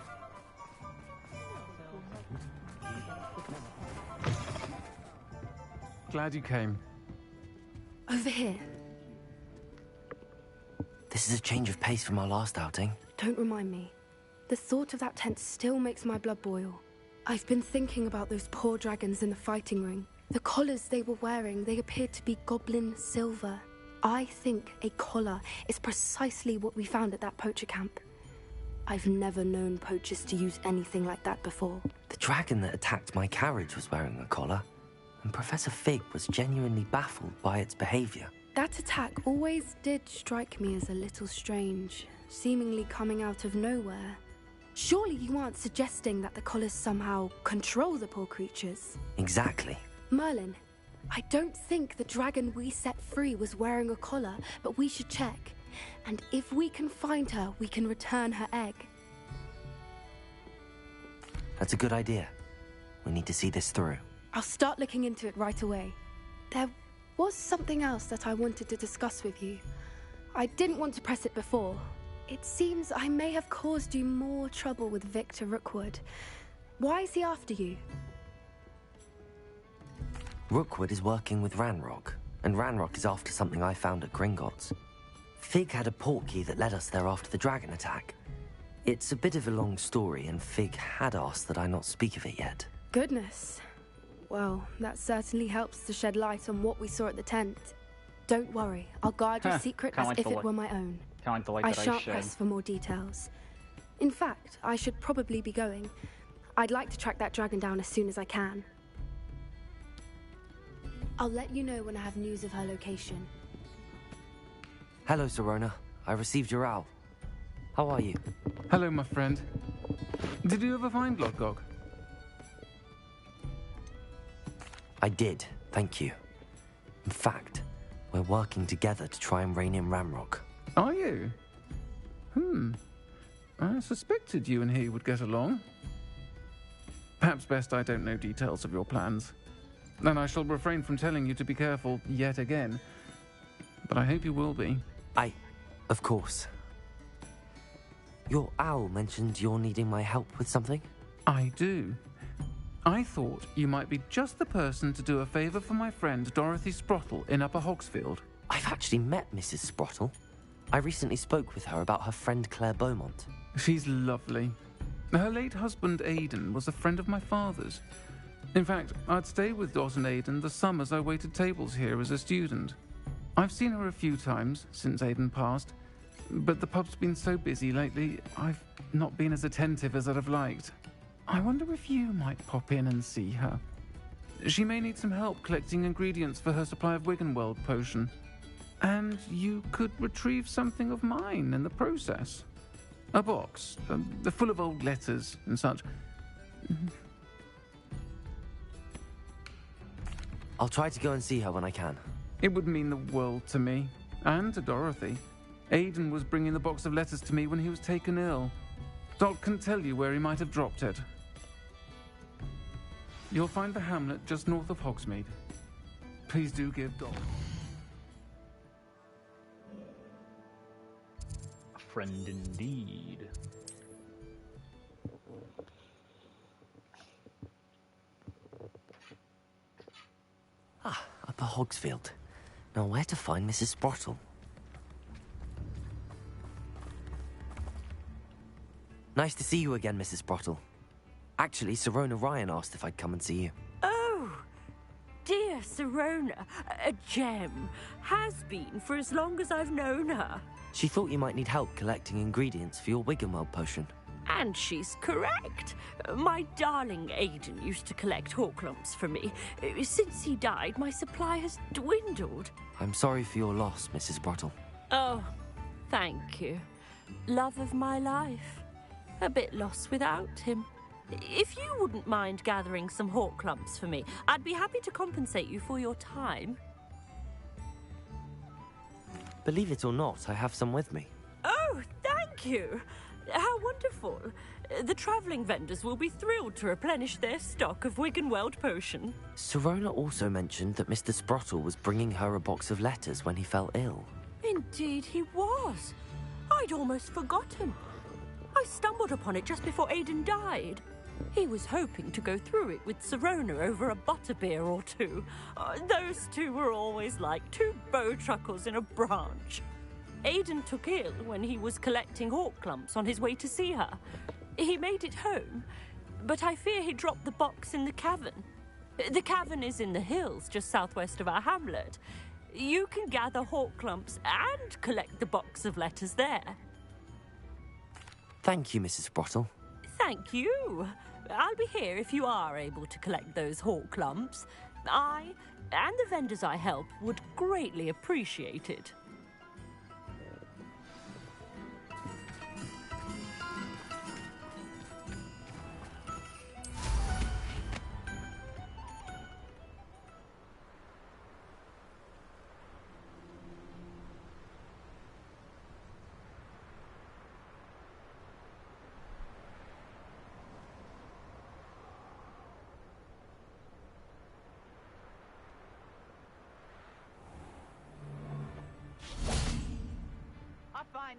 S: Glad you came.
M: Over here.
C: This is a change of pace from our last outing.
M: Don't remind me. The thought of that tent still makes my blood boil. I've been thinking about those poor dragons in the fighting ring. The collars they were wearing, they appeared to be goblin silver. I think a collar is precisely what we found at that poacher camp. I've never known poachers to use anything like that before.
C: The dragon that attacked my carriage was wearing a collar, and Professor Fig was genuinely baffled by its behavior.
M: That attack always did strike me as a little strange, seemingly coming out of nowhere. Surely you aren't suggesting that the collars somehow control the poor creatures?
C: Exactly.
M: Merlin, I don't think the dragon we set free was wearing a collar, but we should check. And if we can find her, we can return her egg.
C: That's a good idea. We need to see this through.
M: I'll start looking into it right away. There was something else that I wanted to discuss with you. I didn't want to press it before. It seems I may have caused you more trouble with Victor Rookwood. Why is he after you?
C: Rookwood is working with Ranrock, and Ranrock is after something I found at Gringotts. Fig had a portkey that led us there after the dragon attack. It's a bit of a long story, and Fig had asked that I not speak of it yet.
M: Goodness. Well, that certainly helps to shed light on what we saw at the tent. Don't worry, I'll guard your secret as if it were my own. I shan't press for more details. In fact, I should probably be going. I'd like to track that dragon down as soon as I can. I'll let you know when I have news of her location.
C: Hello, Sirona. I received your owl. How are you?
S: Hello, my friend. Did you ever find Lodgog?
C: I did, thank you. In fact, we're working together to try and rein in Ramrock.
S: Are you? I suspected you and he would get along. Perhaps best I don't know details of your plans. And I shall refrain from telling you to be careful yet again. But I hope you will be.
C: Of course. Your owl mentioned you're needing my help with something?
S: I do. I thought you might be just the person to do a favour for my friend Dorothy Sprottle in Upper Hogsfield.
C: I've actually met Mrs. Sprottle. I recently spoke with her about her friend Claire Beaumont.
S: She's lovely. Her late husband Aidan was a friend of my father's. In fact, I'd stay with Dot and Aidan the summers I waited tables here as a student. I've seen her a few times since Aidan passed, but the pub's been so busy lately, I've not been as attentive as I'd have liked. I wonder if you might pop in and see her. She may need some help collecting ingredients for her supply of Wiggenweld potion. And you could retrieve something of mine in the process. A box, full of old letters and such.
C: I'll try to go and see her when I can.
S: It would mean the world to me, and to Dorothy. Aidan was bringing the box of letters to me when he was taken ill. Dot can tell you where he might have dropped it. You'll find the hamlet just north of Hogsmeade. Please do give Dot.
A: A friend indeed.
C: Upper Hogsfield. Now where to find Mrs. Sprottle? Nice to see you again, Mrs. Sprottle. Actually, Sirona Ryan asked if I'd come and see you.
T: Oh, dear Sirona, a gem. Has been for as long as I've known her.
C: She thought you might need help collecting ingredients for your Wiggenweld potion.
T: And she's correct. My darling Aidan used to collect Horklumps for me. Since he died, my supply has dwindled.
C: I'm sorry for your loss, Mrs. Sprottle.
T: Oh, thank you. Love of my life. A bit lost without him. If you wouldn't mind gathering some Horklumps for me, I'd be happy to compensate you for your time.
C: Believe it or not, I have some with me.
T: Oh, thank you. How wonderful. The travelling vendors will be thrilled to replenish their stock of Wiggenweld potion.
C: Sirona also mentioned that Mr. Sprottle was bringing her a box of letters when he fell ill.
T: Indeed he was. I'd almost forgotten. I stumbled upon it just before Aidan died. He was hoping to go through it with Sirona over a butterbeer or two. Those two were always like two bowtruckles in a branch. Aidan took ill when he was collecting Horklumps on his way to see her. He made it home, but I fear he dropped the box in the cavern. The cavern is in the hills just southwest of our hamlet. You can gather Horklumps and collect the box of letters there.
C: Thank you, Mrs. Sprottle.
T: Thank you. I'll be here if you are able to collect those Horklumps. I and the vendors I help would greatly appreciate it.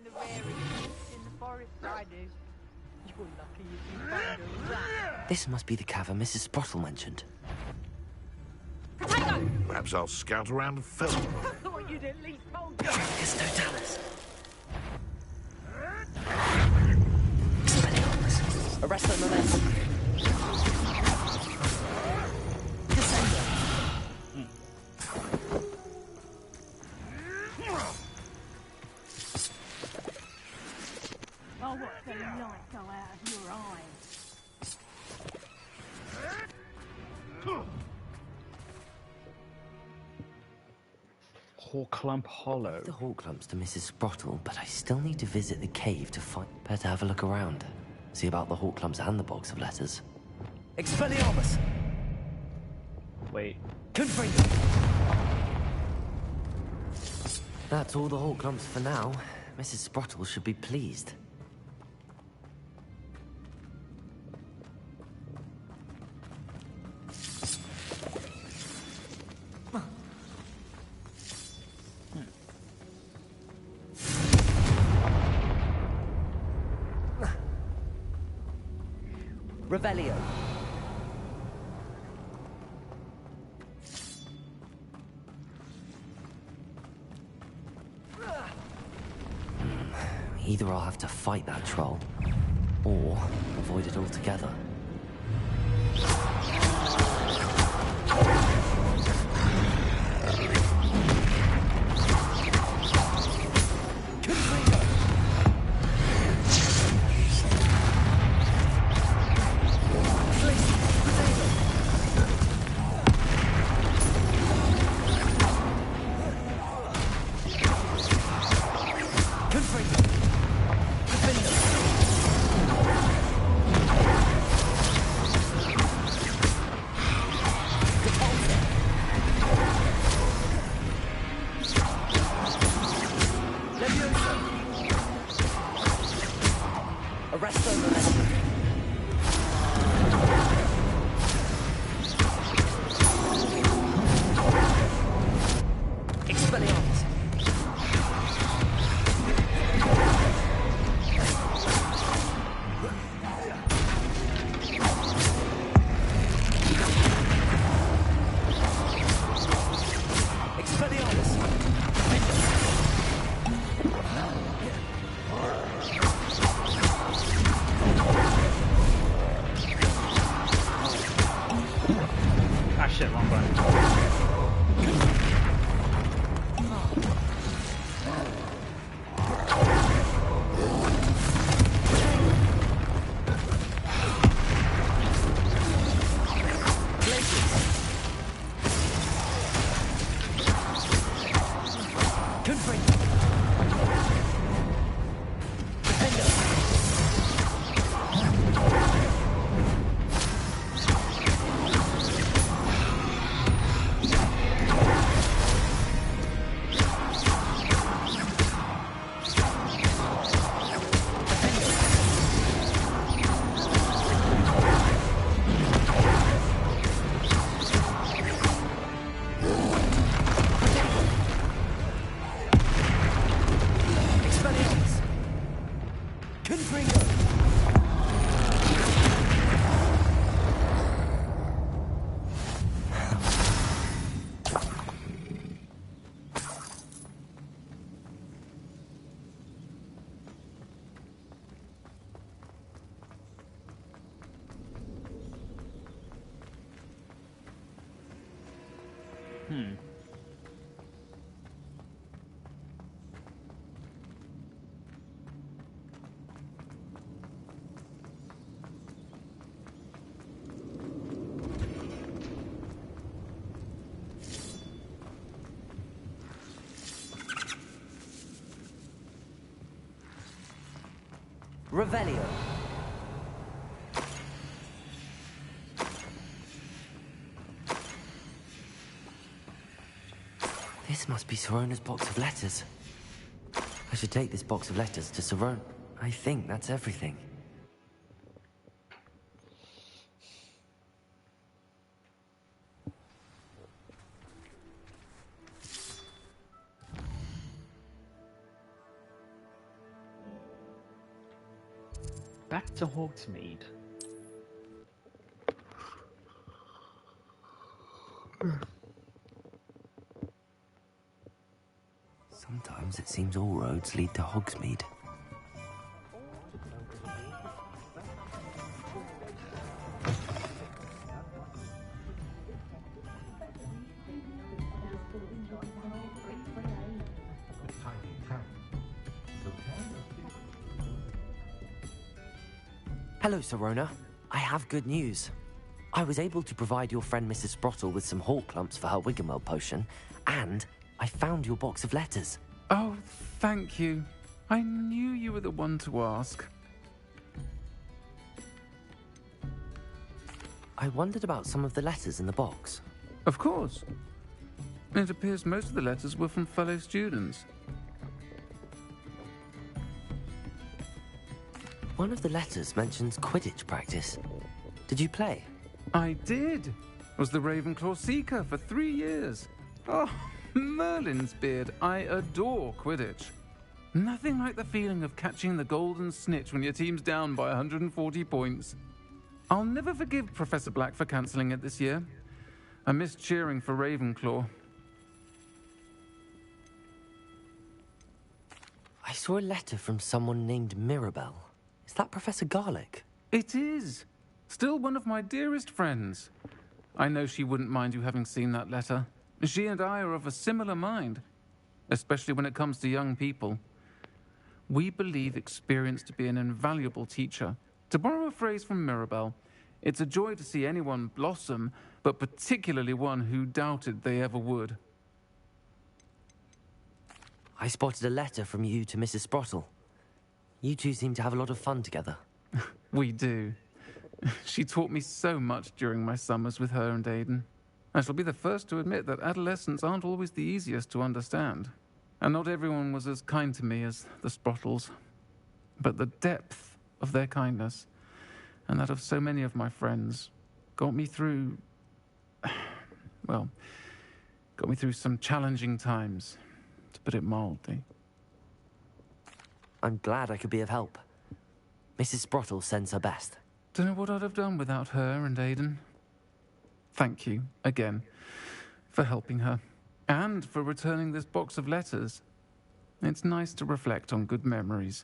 I: The rarest in the forest, I do. You're lucky if you find a rat.
C: This must be the cavern Mrs. Sprottle mentioned.
H: Perhaps I'll scout around and film.
I: I thought you'd at least hold
C: Travis Totalis. Arrest the momentum.
O: I'll watch the light go out of your eyes.
A: Horklump Hollow.
C: The Horklumps to Mrs. Sprottle, but I still need to visit the cave to find... Better have a look around. See about the Horklumps and the box of letters. Expelliarmus!
A: Wait.
C: Confringo! That's all the Horklumps for now. Mrs. Sprottle should be pleased. Revelio. Either I'll have to fight that troll, or avoid it altogether. Revelio. This must be Sirona's box of letters. I should take this box of letters to Sirona. I think that's everything.
A: Back to Hogsmeade.
C: Sometimes it seems all roads lead to Hogsmeade. Hello, Serona. I have good news. I was able to provide your friend Mrs. Sprottle with some hawk clumps for her Wiggenweld potion, and I found your box of letters.
S: Oh, thank you. I knew you were the one to ask.
C: I wondered about some of the letters in the box.
S: Of course. It appears most of the letters were from fellow students.
C: One of the letters mentions Quidditch practice. Did you play?
S: I did. Was the Ravenclaw Seeker for 3 years. Oh, Merlin's beard. I adore Quidditch. Nothing like the feeling of catching the golden snitch when your team's down by 140 points. I'll never forgive Professor Black for cancelling it this year. I missed cheering for Ravenclaw.
C: I saw a letter from someone named Mirabelle. Is that Professor Garlick?
S: It is. Still one of my dearest friends. I know she wouldn't mind you having seen that letter. She and I are of a similar mind, especially when it comes to young people. We believe experience to be an invaluable teacher. To borrow a phrase from Mirabelle, it's a joy to see anyone blossom, but particularly one who doubted they ever would.
C: I spotted a letter from you to Mrs. Sprottle. You two seem to have a lot of fun together.
S: We do. She taught me so much during my summers with her and Aidan. I shall be the first to admit that adolescents aren't always the easiest to understand. And not everyone was as kind to me as the Sprottles. But the depth of their kindness, and that of so many of my friends, got me through... well, got me through some challenging times, to put it mildly.
C: I'm glad I could be of help. Mrs. Sprottle sends her best.
S: Don't know what I'd have done without her and Aidan. Thank you, again, for helping her, and for returning this box of letters. It's nice to reflect on good memories.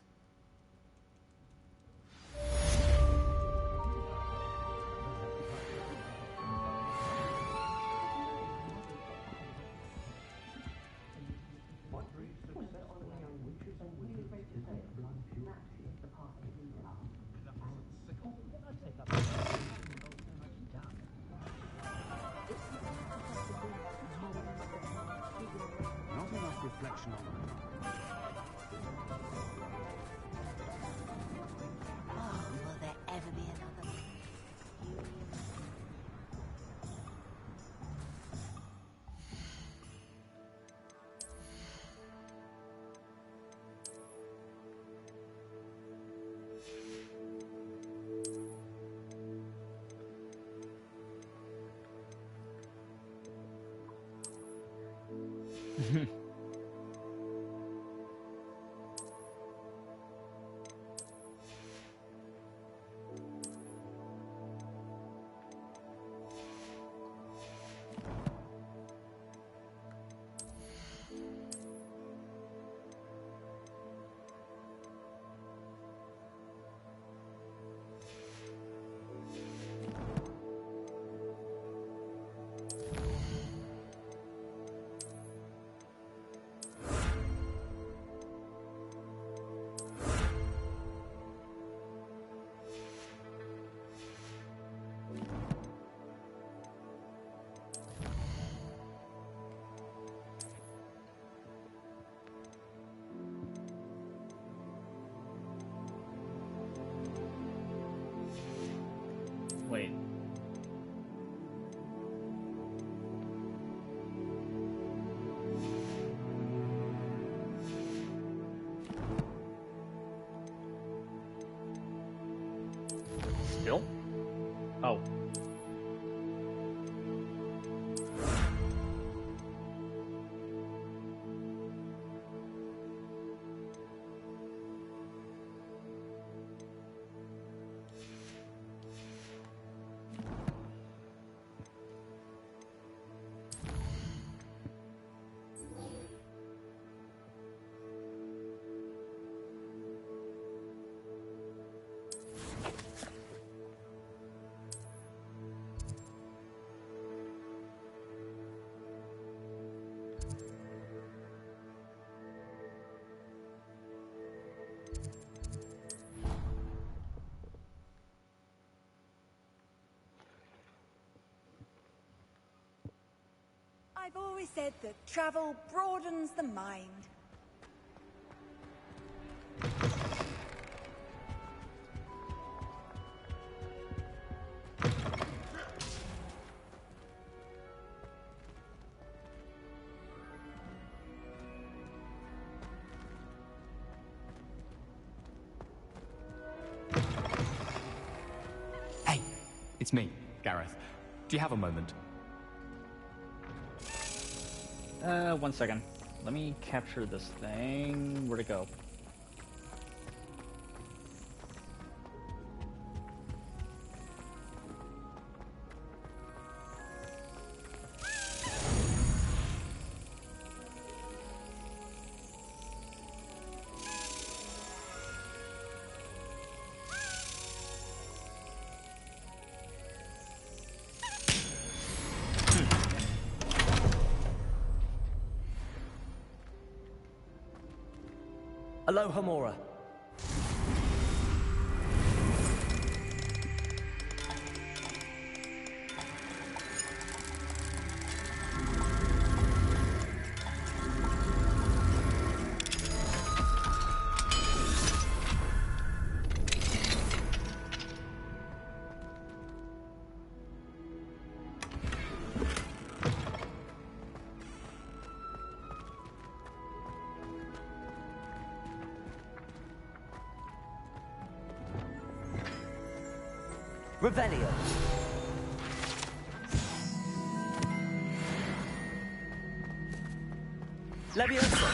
E: Reflection on
B: Oh, will there ever be another?
G: always said that travel broadens the mind.
U: Hey, it's me, Gareth. Do you have a moment?
A: 1 second. Let me capture this thing. Where'd it go?
C: Aloha, Mora. Revelio. Levioso.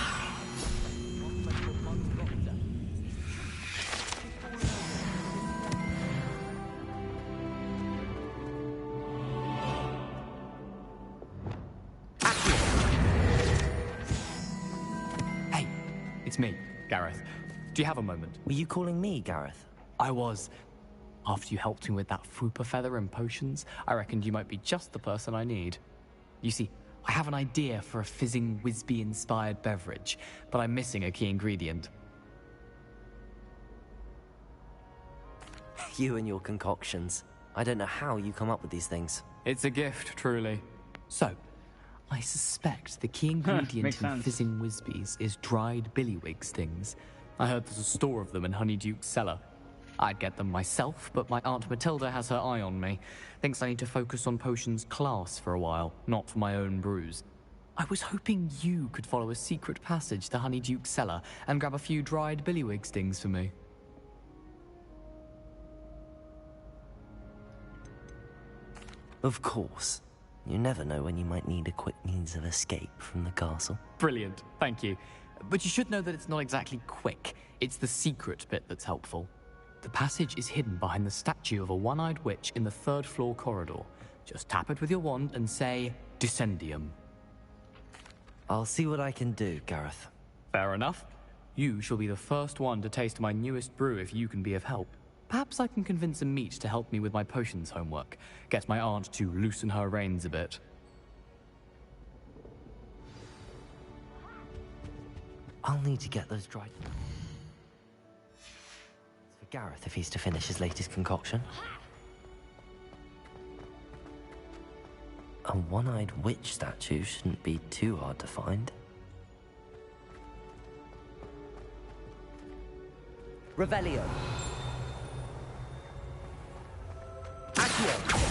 U: Hey, it's me, Gareth. Do you have a moment?
C: Were you calling me, Gareth?
U: I was. After you helped me with that Fupa feather and potions, I reckoned you might be just the person I need. You see, I have an idea for a fizzing Wisby-inspired beverage, but I'm missing a key ingredient.
C: You and your concoctions. I don't know how you come up with these things.
U: It's a gift, truly. So, I suspect the key ingredient in fizzing Wisbies is dried billywig stings. I heard there's a store of them in Honeyduke's cellar. I'd get them myself, but my Aunt Matilda has her eye on me. Thinks I need to focus on potions class for a while, not for my own brews. I was hoping you could follow a secret passage to Honeyduke's cellar and grab a few dried billywig stings for me.
C: Of course. You never know when you might need a quick means of escape from the castle.
U: Brilliant, thank you. But you should know that it's not exactly quick. It's the secret bit that's helpful. The passage is hidden behind the statue of a one-eyed witch in the third-floor corridor. Just tap it with your wand and say, Descendium.
C: I'll see what I can do, Gareth.
U: Fair enough. You shall be the first one to taste my newest brew if you can be of help. Perhaps I can convince a meat to help me with my potions homework. Get my aunt to loosen her reins a bit.
C: I'll need to get those dried... for Gareth if he's to finish his latest concoction. A one-eyed witch statue shouldn't be too hard to find. Revelio. Accio.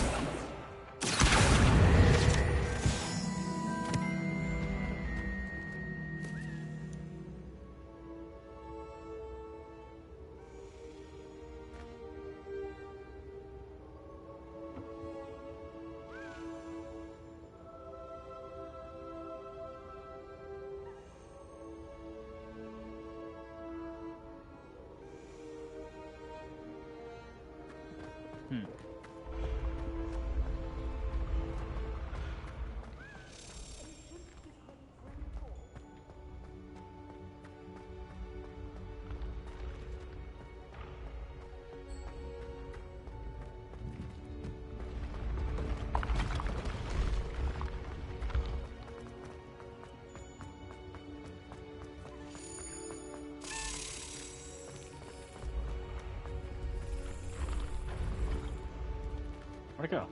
A: Where'd it go?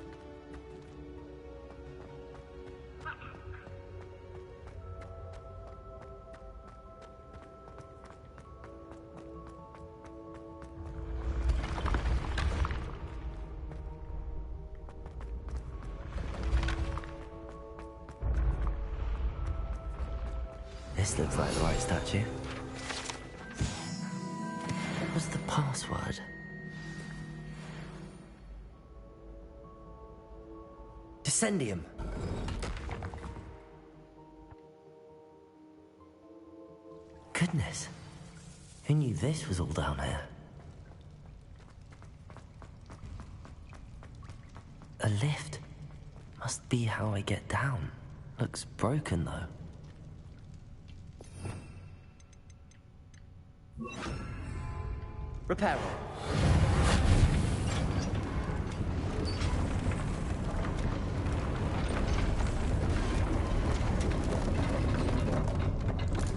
C: This looks like the right statue. What was the password? Descendium. Goodness. Who knew this was all down here? A lift. Must be how I get down. Looks broken, though. Repair.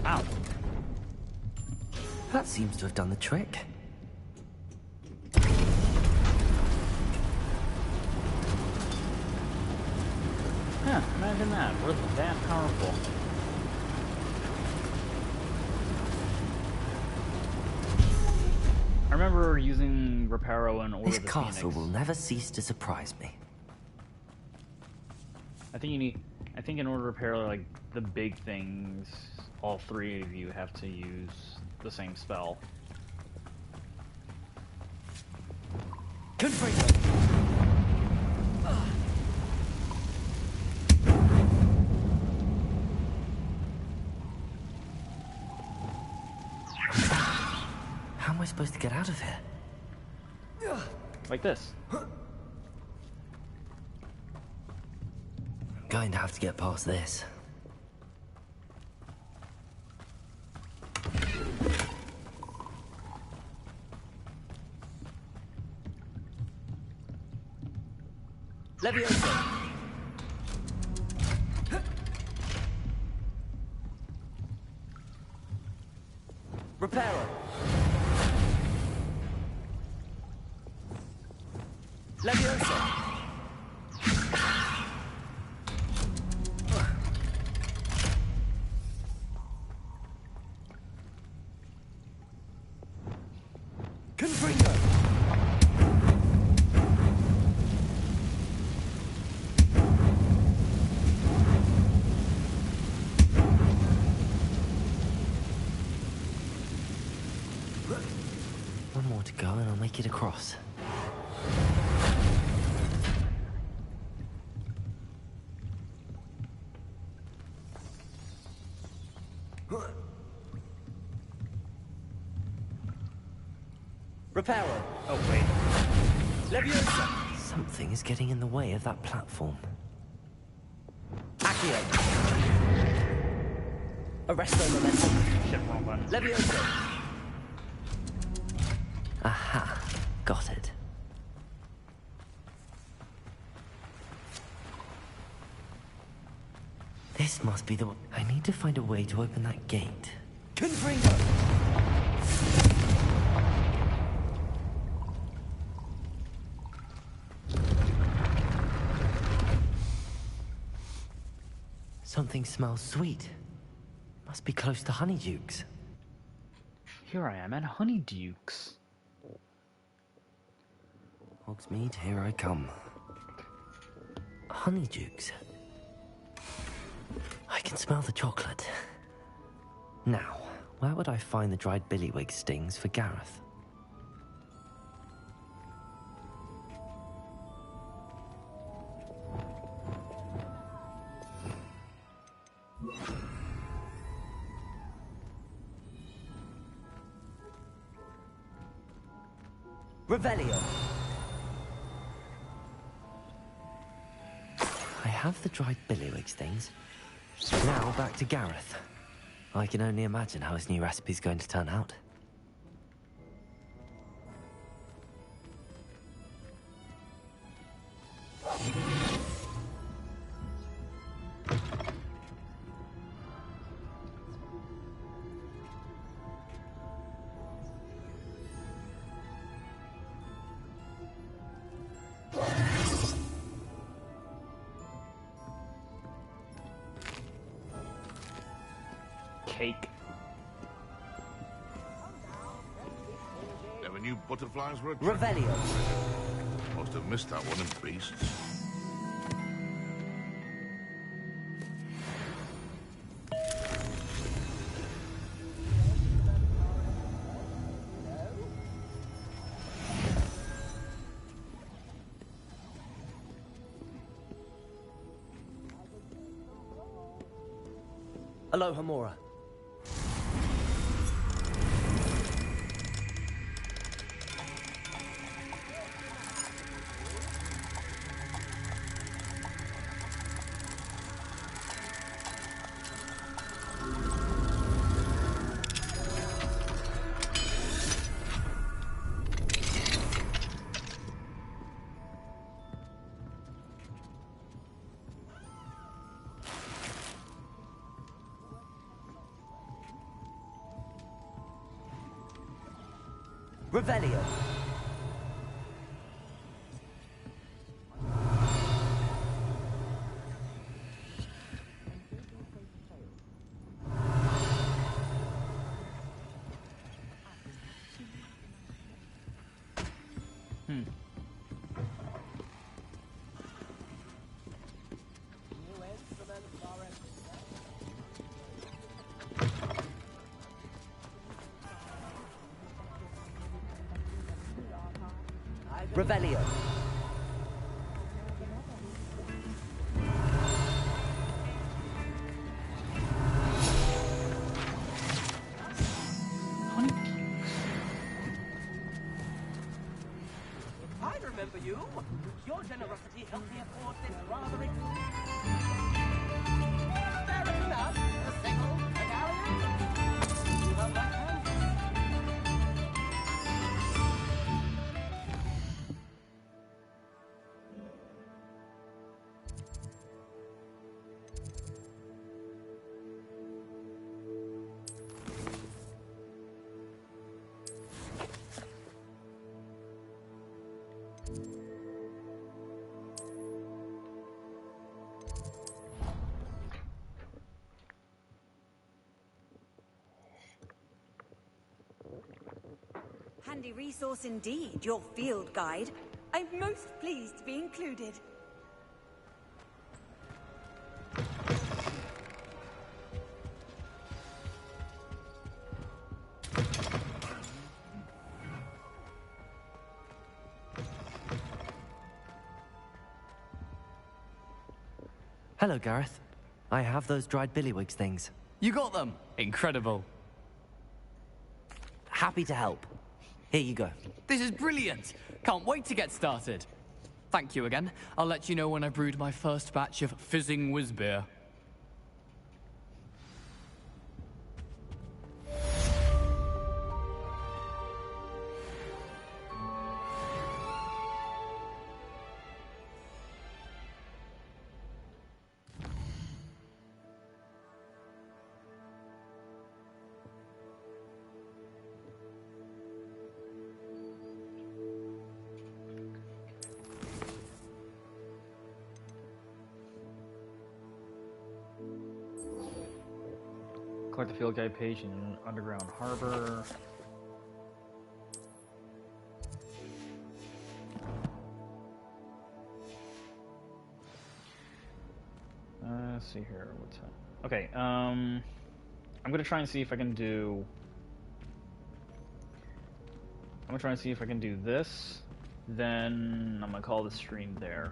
A: Ow.
C: That seems to have done the trick.
A: Huh, imagine that. We're that powerful. I remember using Reparo in Order
C: This
A: of the
C: castle
A: Phoenix.
C: will never cease to surprise me.
A: I think in order to repair like the big things, all three of you have to use the same spell.
C: Confringo. How am I supposed to get out of here?
A: Like this.
C: I'm going to have to get past this. Leviosa! Reparo! Leviosa! Confringo! One more to go and I'll make it across. Reparo!
A: Oh, wait.
C: Leviosa! Something is getting in the way of that platform. Accio! Arresto momentum.
A: Shit, wrong button.
C: Leviosa! Aha! Got it. This must be the... I need to find a way to open that gate. Confringo! Something smells sweet. Must be close to Honeydukes.
A: Here I am at Honeydukes.
C: Hogsmeade, here I come. Honeydukes. I can smell the chocolate. Now, where would I find the dried billywig stings for Gareth? Revelio. I have the dried billywig stings. Now back to Gareth. I can only imagine how his new recipe's going to turn out.
A: Cake.
H: Never knew butterflies were a
C: Revelio.
H: Must have missed that one in Beasts.
C: Aloha Mora. Revelio. Revelio.
D: I remember you. Your generosity helped me afford this rather fair enough. A single medallion. You have my hand.
G: Handy resource indeed, your field guide. I'm most pleased to be included.
C: Hello, Gareth. I have those dried billywigs things.
U: You got them! Incredible.
C: Happy to help. Here you go.
U: This is brilliant! Can't wait to get started. Thank you again. I'll let you know when I brewed my first batch of fizzing whiz beer.
A: Collect the field guide page in an underground harbor. Let's see here. What's that? Okay. I'm gonna try and see if I can do. I'm gonna try and see if I can do this. Then I'm gonna call the stream there.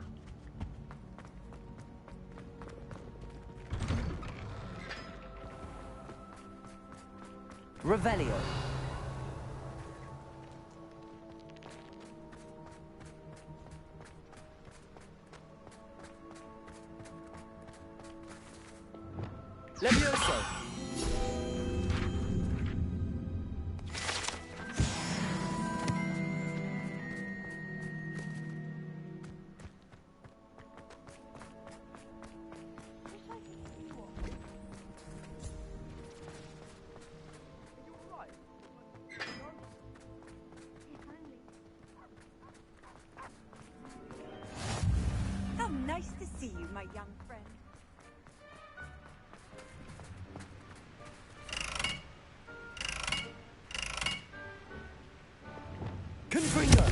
C: Revelio. Levioso.
G: How nice to see you, my young friend.
C: Confringo.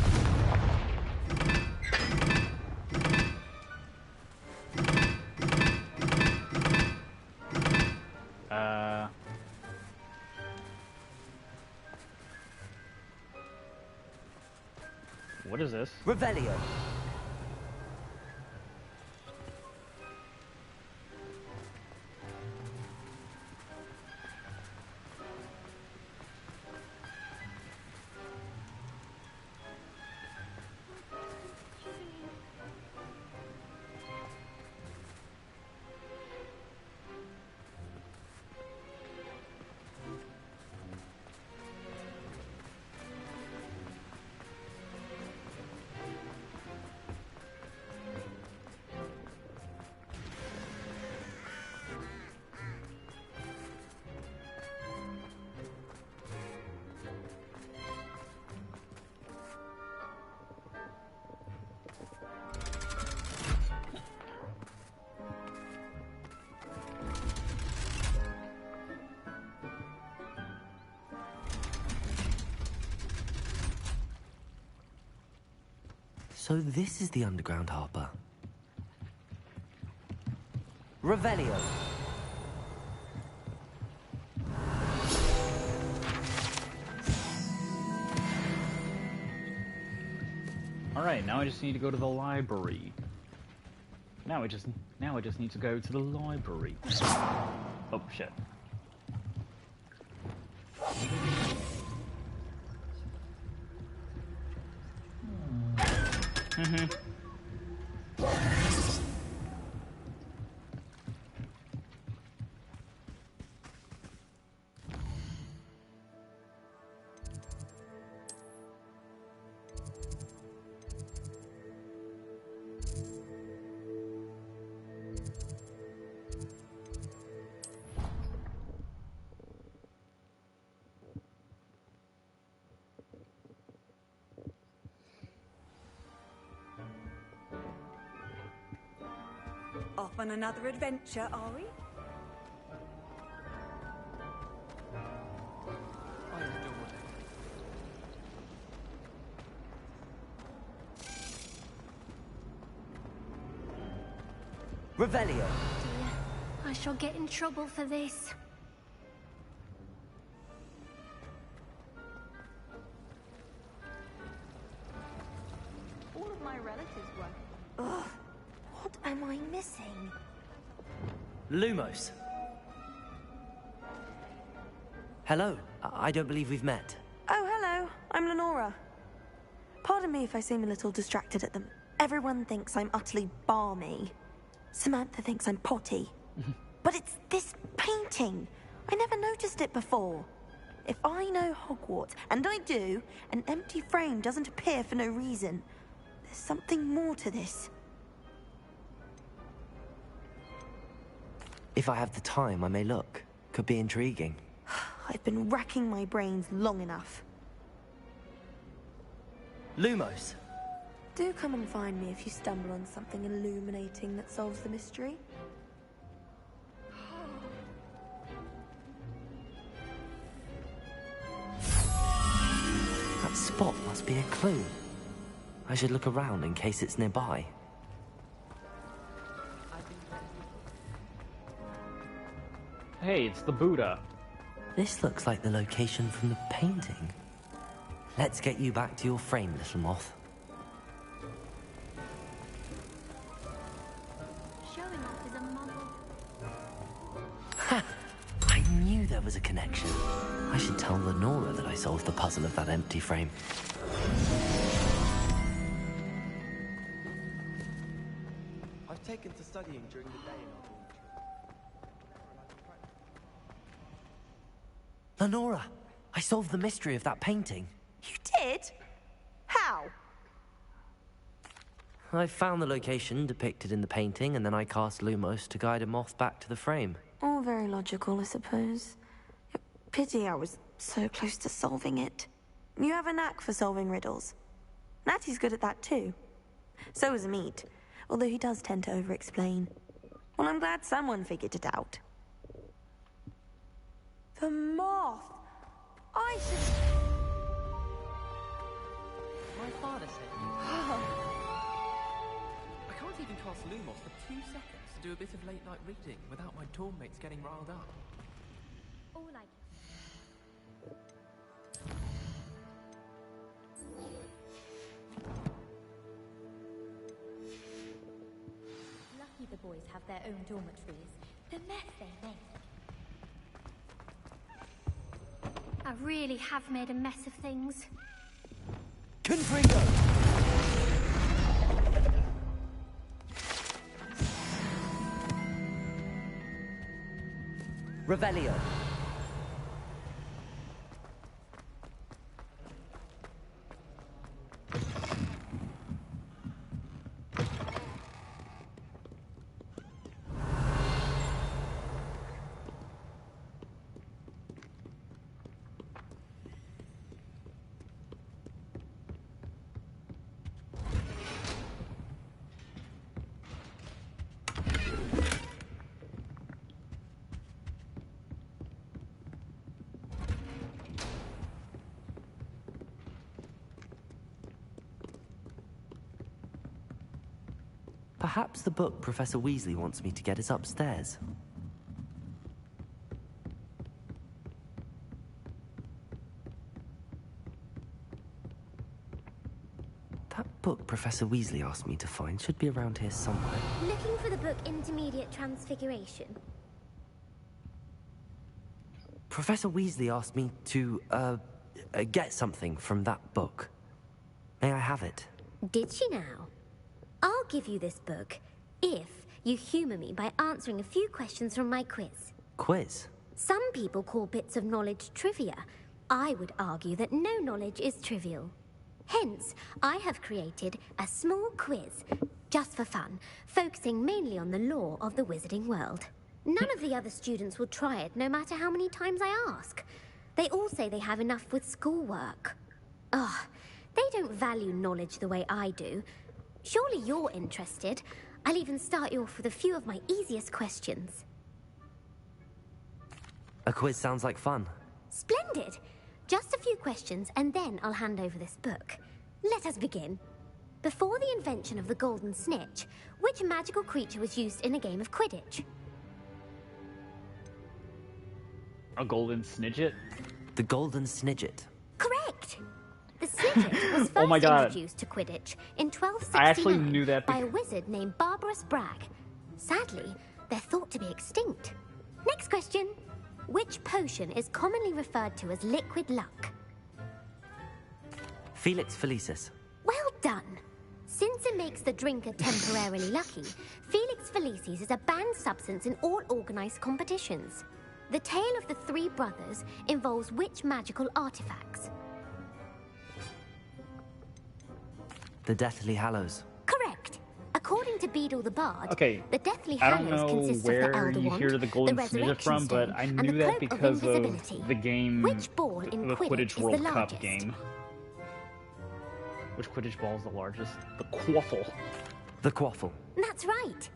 A: What is this?
C: Revelio. So this is the underground harbour. Revelio.
A: Alright, now I just need to go to the library. Now I just need to go to the library. Oh shit.
G: Off on another adventure, are we?
C: Revelio.
K: Dear, I shall get in trouble for this.
O: All of my relatives were.
K: Ugh, what am I missing?
C: Lumos. Hello. I don't believe we've met.
V: Oh, hello. I'm Lenora. Pardon me if I seem a little distracted at them. Everyone thinks I'm utterly balmy. Samantha thinks I'm potty. But it's this painting. I never noticed it before. If I know Hogwarts, and I do, an empty frame doesn't appear for no reason. There's something more to this.
C: If I have the time, I may look. Could be intriguing.
V: I've been racking my brains long enough.
C: Lumos.
V: Do come and find me if you stumble on something illuminating that solves the mystery.
C: That spot must be a clue. I should look around in case it's nearby.
A: Hey, it's the Buddha.
C: This looks like the location from the painting. Let's get you back to your frame, little moth.
K: Showing off is a mumble.
C: Ha! I knew there was a connection. I should tell Lenora that I solved the puzzle of that empty frame.
F: I've taken to studying during the day in our dormitory.
C: Lenora! I solved the mystery of that painting.
V: You did? How?
C: I found the location depicted in the painting, and then I cast Lumos to guide a moth back to the frame.
V: All very logical, I suppose. Pity I was so close to solving it. You have a knack for solving riddles. Natty's good at that too. So is Meat, although he does tend to over-explain. Well, I'm glad someone figured it out. The moth! I should...
U: My father said I can't even cast Lumos for 2 seconds to do a bit of late-night reading without my dorm mates getting riled up.
K: All I Lucky the boys have their own dormitories. The mess they make. I really have made a mess of things.
C: Confringo! Revelio. Perhaps the book Professor Weasley wants me to get is upstairs. That book Professor Weasley asked me to find should be around here somewhere.
L: Looking for the book Intermediate Transfiguration.
C: Professor Weasley asked me to, get something from that book. May I have it?
L: Did she now? I'll give you this book if you humour me by answering a few questions from my quiz.
C: Quiz?
L: Some people call bits of knowledge trivia. I would argue that no knowledge is trivial. Hence, I have created a small quiz, just for fun, focusing mainly on the lore of the wizarding world. None of the other students will try it, no matter how many times I ask. They all say they have enough with schoolwork. Ugh, they don't value knowledge the way I do. Surely you're interested. I'll even start you off with a few of my easiest questions.
C: A quiz sounds like fun.
L: Splendid! Just a few questions, and then I'll hand over this book. Let us begin. Before the invention of the golden snitch, which magical creature was used in a game of Quidditch?
A: A golden snidget?
C: The golden snidget.
L: Correct! The snidget was
A: Oh my
L: first
A: God.
L: introduced to Quidditch in 1269
A: I actually knew that
L: by a wizard named Barbarous Bragg. Sadly, they're thought to be extinct. Next question. Which potion is commonly referred to as liquid luck?
C: Felix Felicis.
L: Well done! Since it makes the drinker temporarily lucky, Felix Felicis is a banned substance in all organised competitions. The tale of the three brothers involves which magical artifacts?
C: The Deathly Hallows.
L: Correct. According to Beedle the Bard,
A: Okay,
L: the Deathly
A: I don't
L: Hallows
A: know
L: consists of
A: where
L: the Elder
A: you
L: Wand,
A: hear the golden
L: the
A: snidget
L: Resurrection
A: from, but
L: Stone,
A: I
L: and
A: knew
L: the
A: that
L: Cloak
A: because of
L: Invisibility.
A: the game,
L: Which ball in
A: the
L: Quidditch
A: Quidditch
L: is
A: World
L: the
A: Cup
L: largest?
A: game. Which Quidditch ball is the largest? The quaffle.
C: The quaffle.
L: That's right.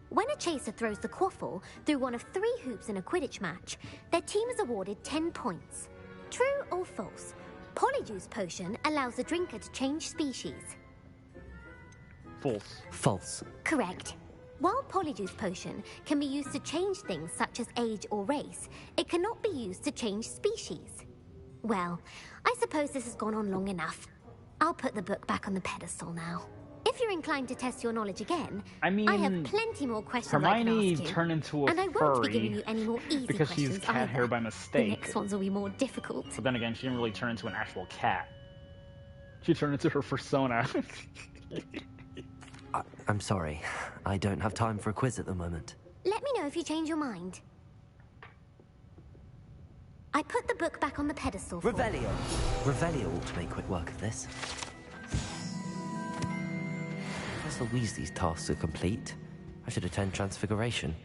L: When a chaser throws the quaffle through one of 3 hoops in a Quidditch match, their team is awarded 10 points. True or false? Polyjuice potion allows the drinker to change species.
A: False.
C: False.
L: Correct. While Polyjuice potion can be used to change things such as age or race, it cannot be used to change species. Well, I suppose this has gone on long enough. I'll put the book back on the pedestal now. If you're inclined to test your knowledge again,
A: I mean,
L: I have plenty more questions
A: Hermione
L: I can ask you.
A: turned into a
L: and I won't
A: furry
L: be giving you any more easy
A: because
L: questions
A: she's cat
L: either.
A: hair by
L: The
A: mistake.
L: next ones will be more difficult.
A: But then again, she didn't really turn into an actual cat. She turned into her persona.
C: I'm sorry. I don't have time for a quiz at the moment.
L: Let me know if you change your mind. I put the book back on the pedestal for
C: Revelio. Revelio ought to make quick work of this. Professor Weasley's tasks are complete. I should attend Transfiguration.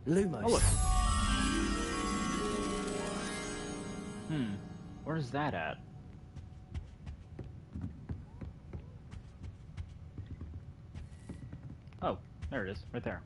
C: Lumos.
A: Oh, look. Where's that at? Oh, there it is, right there.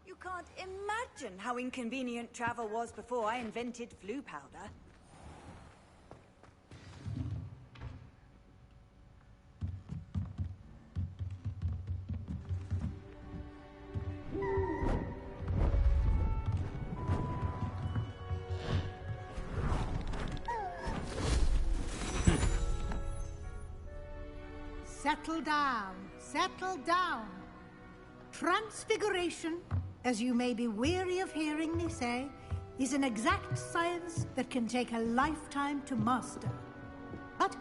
G: You can't imagine how inconvenient travel was before I invented flu powder.
B: Settle down. Settle down. Transfiguration, as you may be weary of hearing me say, is an exact science that can take a lifetime to master. But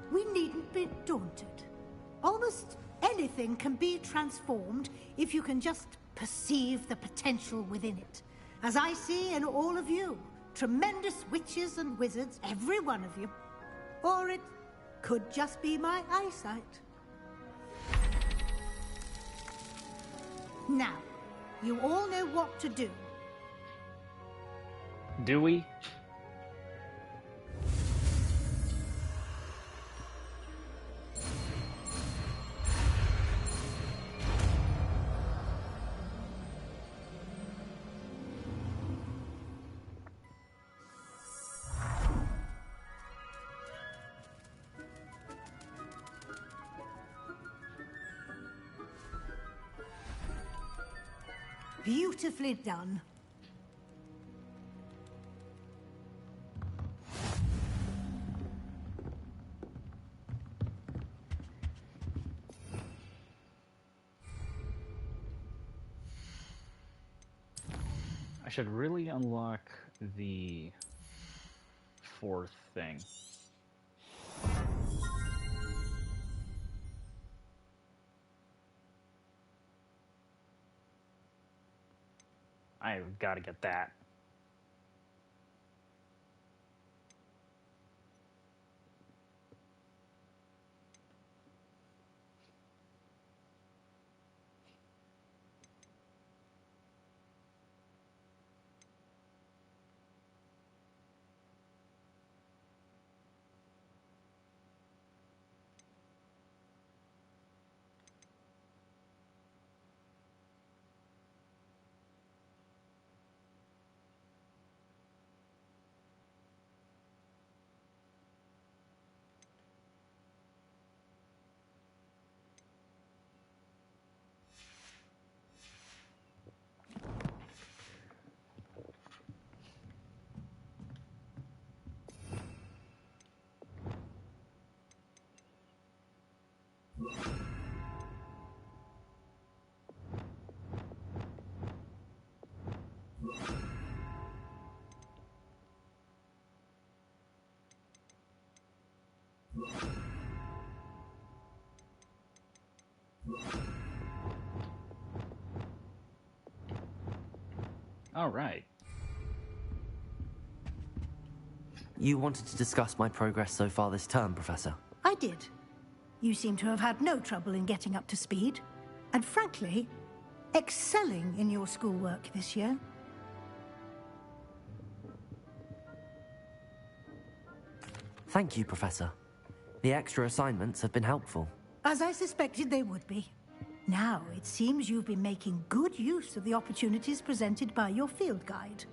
B: we needn't be daunted. Almost anything can be transformed if you can just perceive the potential within it. As I see in all of you, tremendous witches and wizards, every one of you. Or it could just be my eyesight. Now, you all know what to do.
A: Do we?
B: Beautifully done.
A: I should really unlock the 4th thing. I've got to get that. All right.
C: You wanted to discuss my progress so far this term, Professor?
B: I did. You seem to have had no trouble in getting up to speed. And frankly, excelling in your schoolwork this year.
C: Thank you, Professor. The extra assignments have been helpful.
B: As I suspected they would be. Now, it seems you've been making good use of the opportunities presented by your field guide.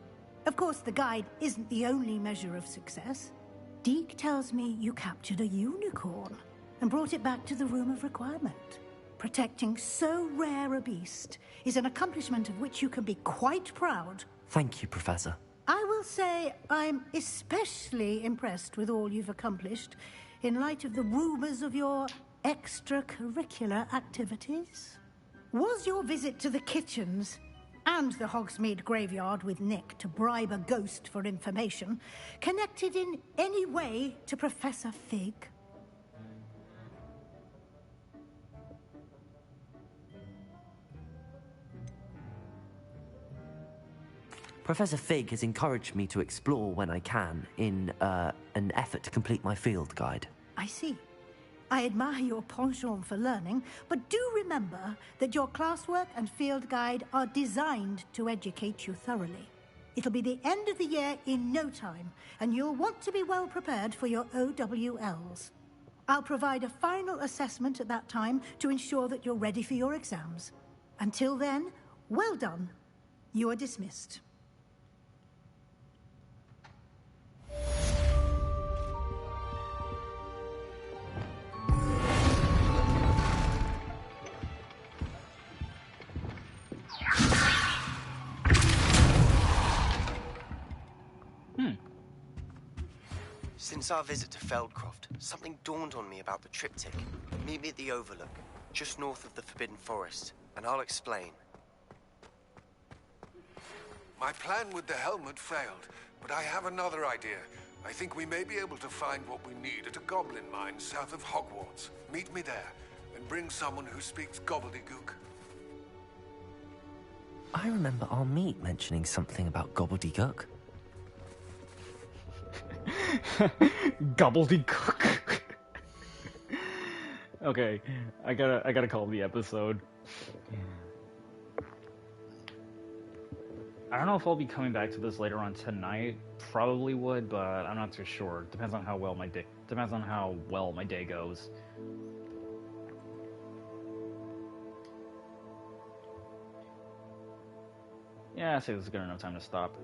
B: Of course, the guide isn't the only measure of success. Deke tells me you captured a unicorn and brought it back to the Room of Requirement. Protecting so rare a beast is an accomplishment of which you can be quite proud.
C: Thank you, Professor.
B: I will say I'm especially impressed with all you've accomplished in light of the rumors of your extracurricular activities. Was your visit to the kitchens and the Hogsmeade graveyard with Nick to bribe a ghost for information connected in any way to Professor Fig?
C: Professor Fig has encouraged me to explore when I can in an effort to complete my field guide.
B: I see. I admire your penchant for learning, but do remember that your classwork and field guide are designed to educate you thoroughly. It'll be the end of the year in no time, and you'll want to be well prepared for your OWLs. I'll provide a final assessment at that time to ensure that you're ready for your exams. Until then, well done. You are dismissed.
F: Since our visit to Feldcroft, something dawned on me about the triptych. Meet me at the Overlook, just north of the Forbidden Forest.
J: and I'll explain.
N: My plan with the helmet failed, but I have another idea. I think we may be able to find what we need at a goblin mine south of Hogwarts. Meet me there, and bring someone who speaks gobbledygook.
C: I remember our meet mentioning something about gobbledygook.
A: Gobbledygook. Okay, I gotta call the episode. I don't know if I'll be coming back to this later on tonight. Probably would, but I'm not too sure. Depends on how well my day goes. Yeah, I say this is good enough time to stop.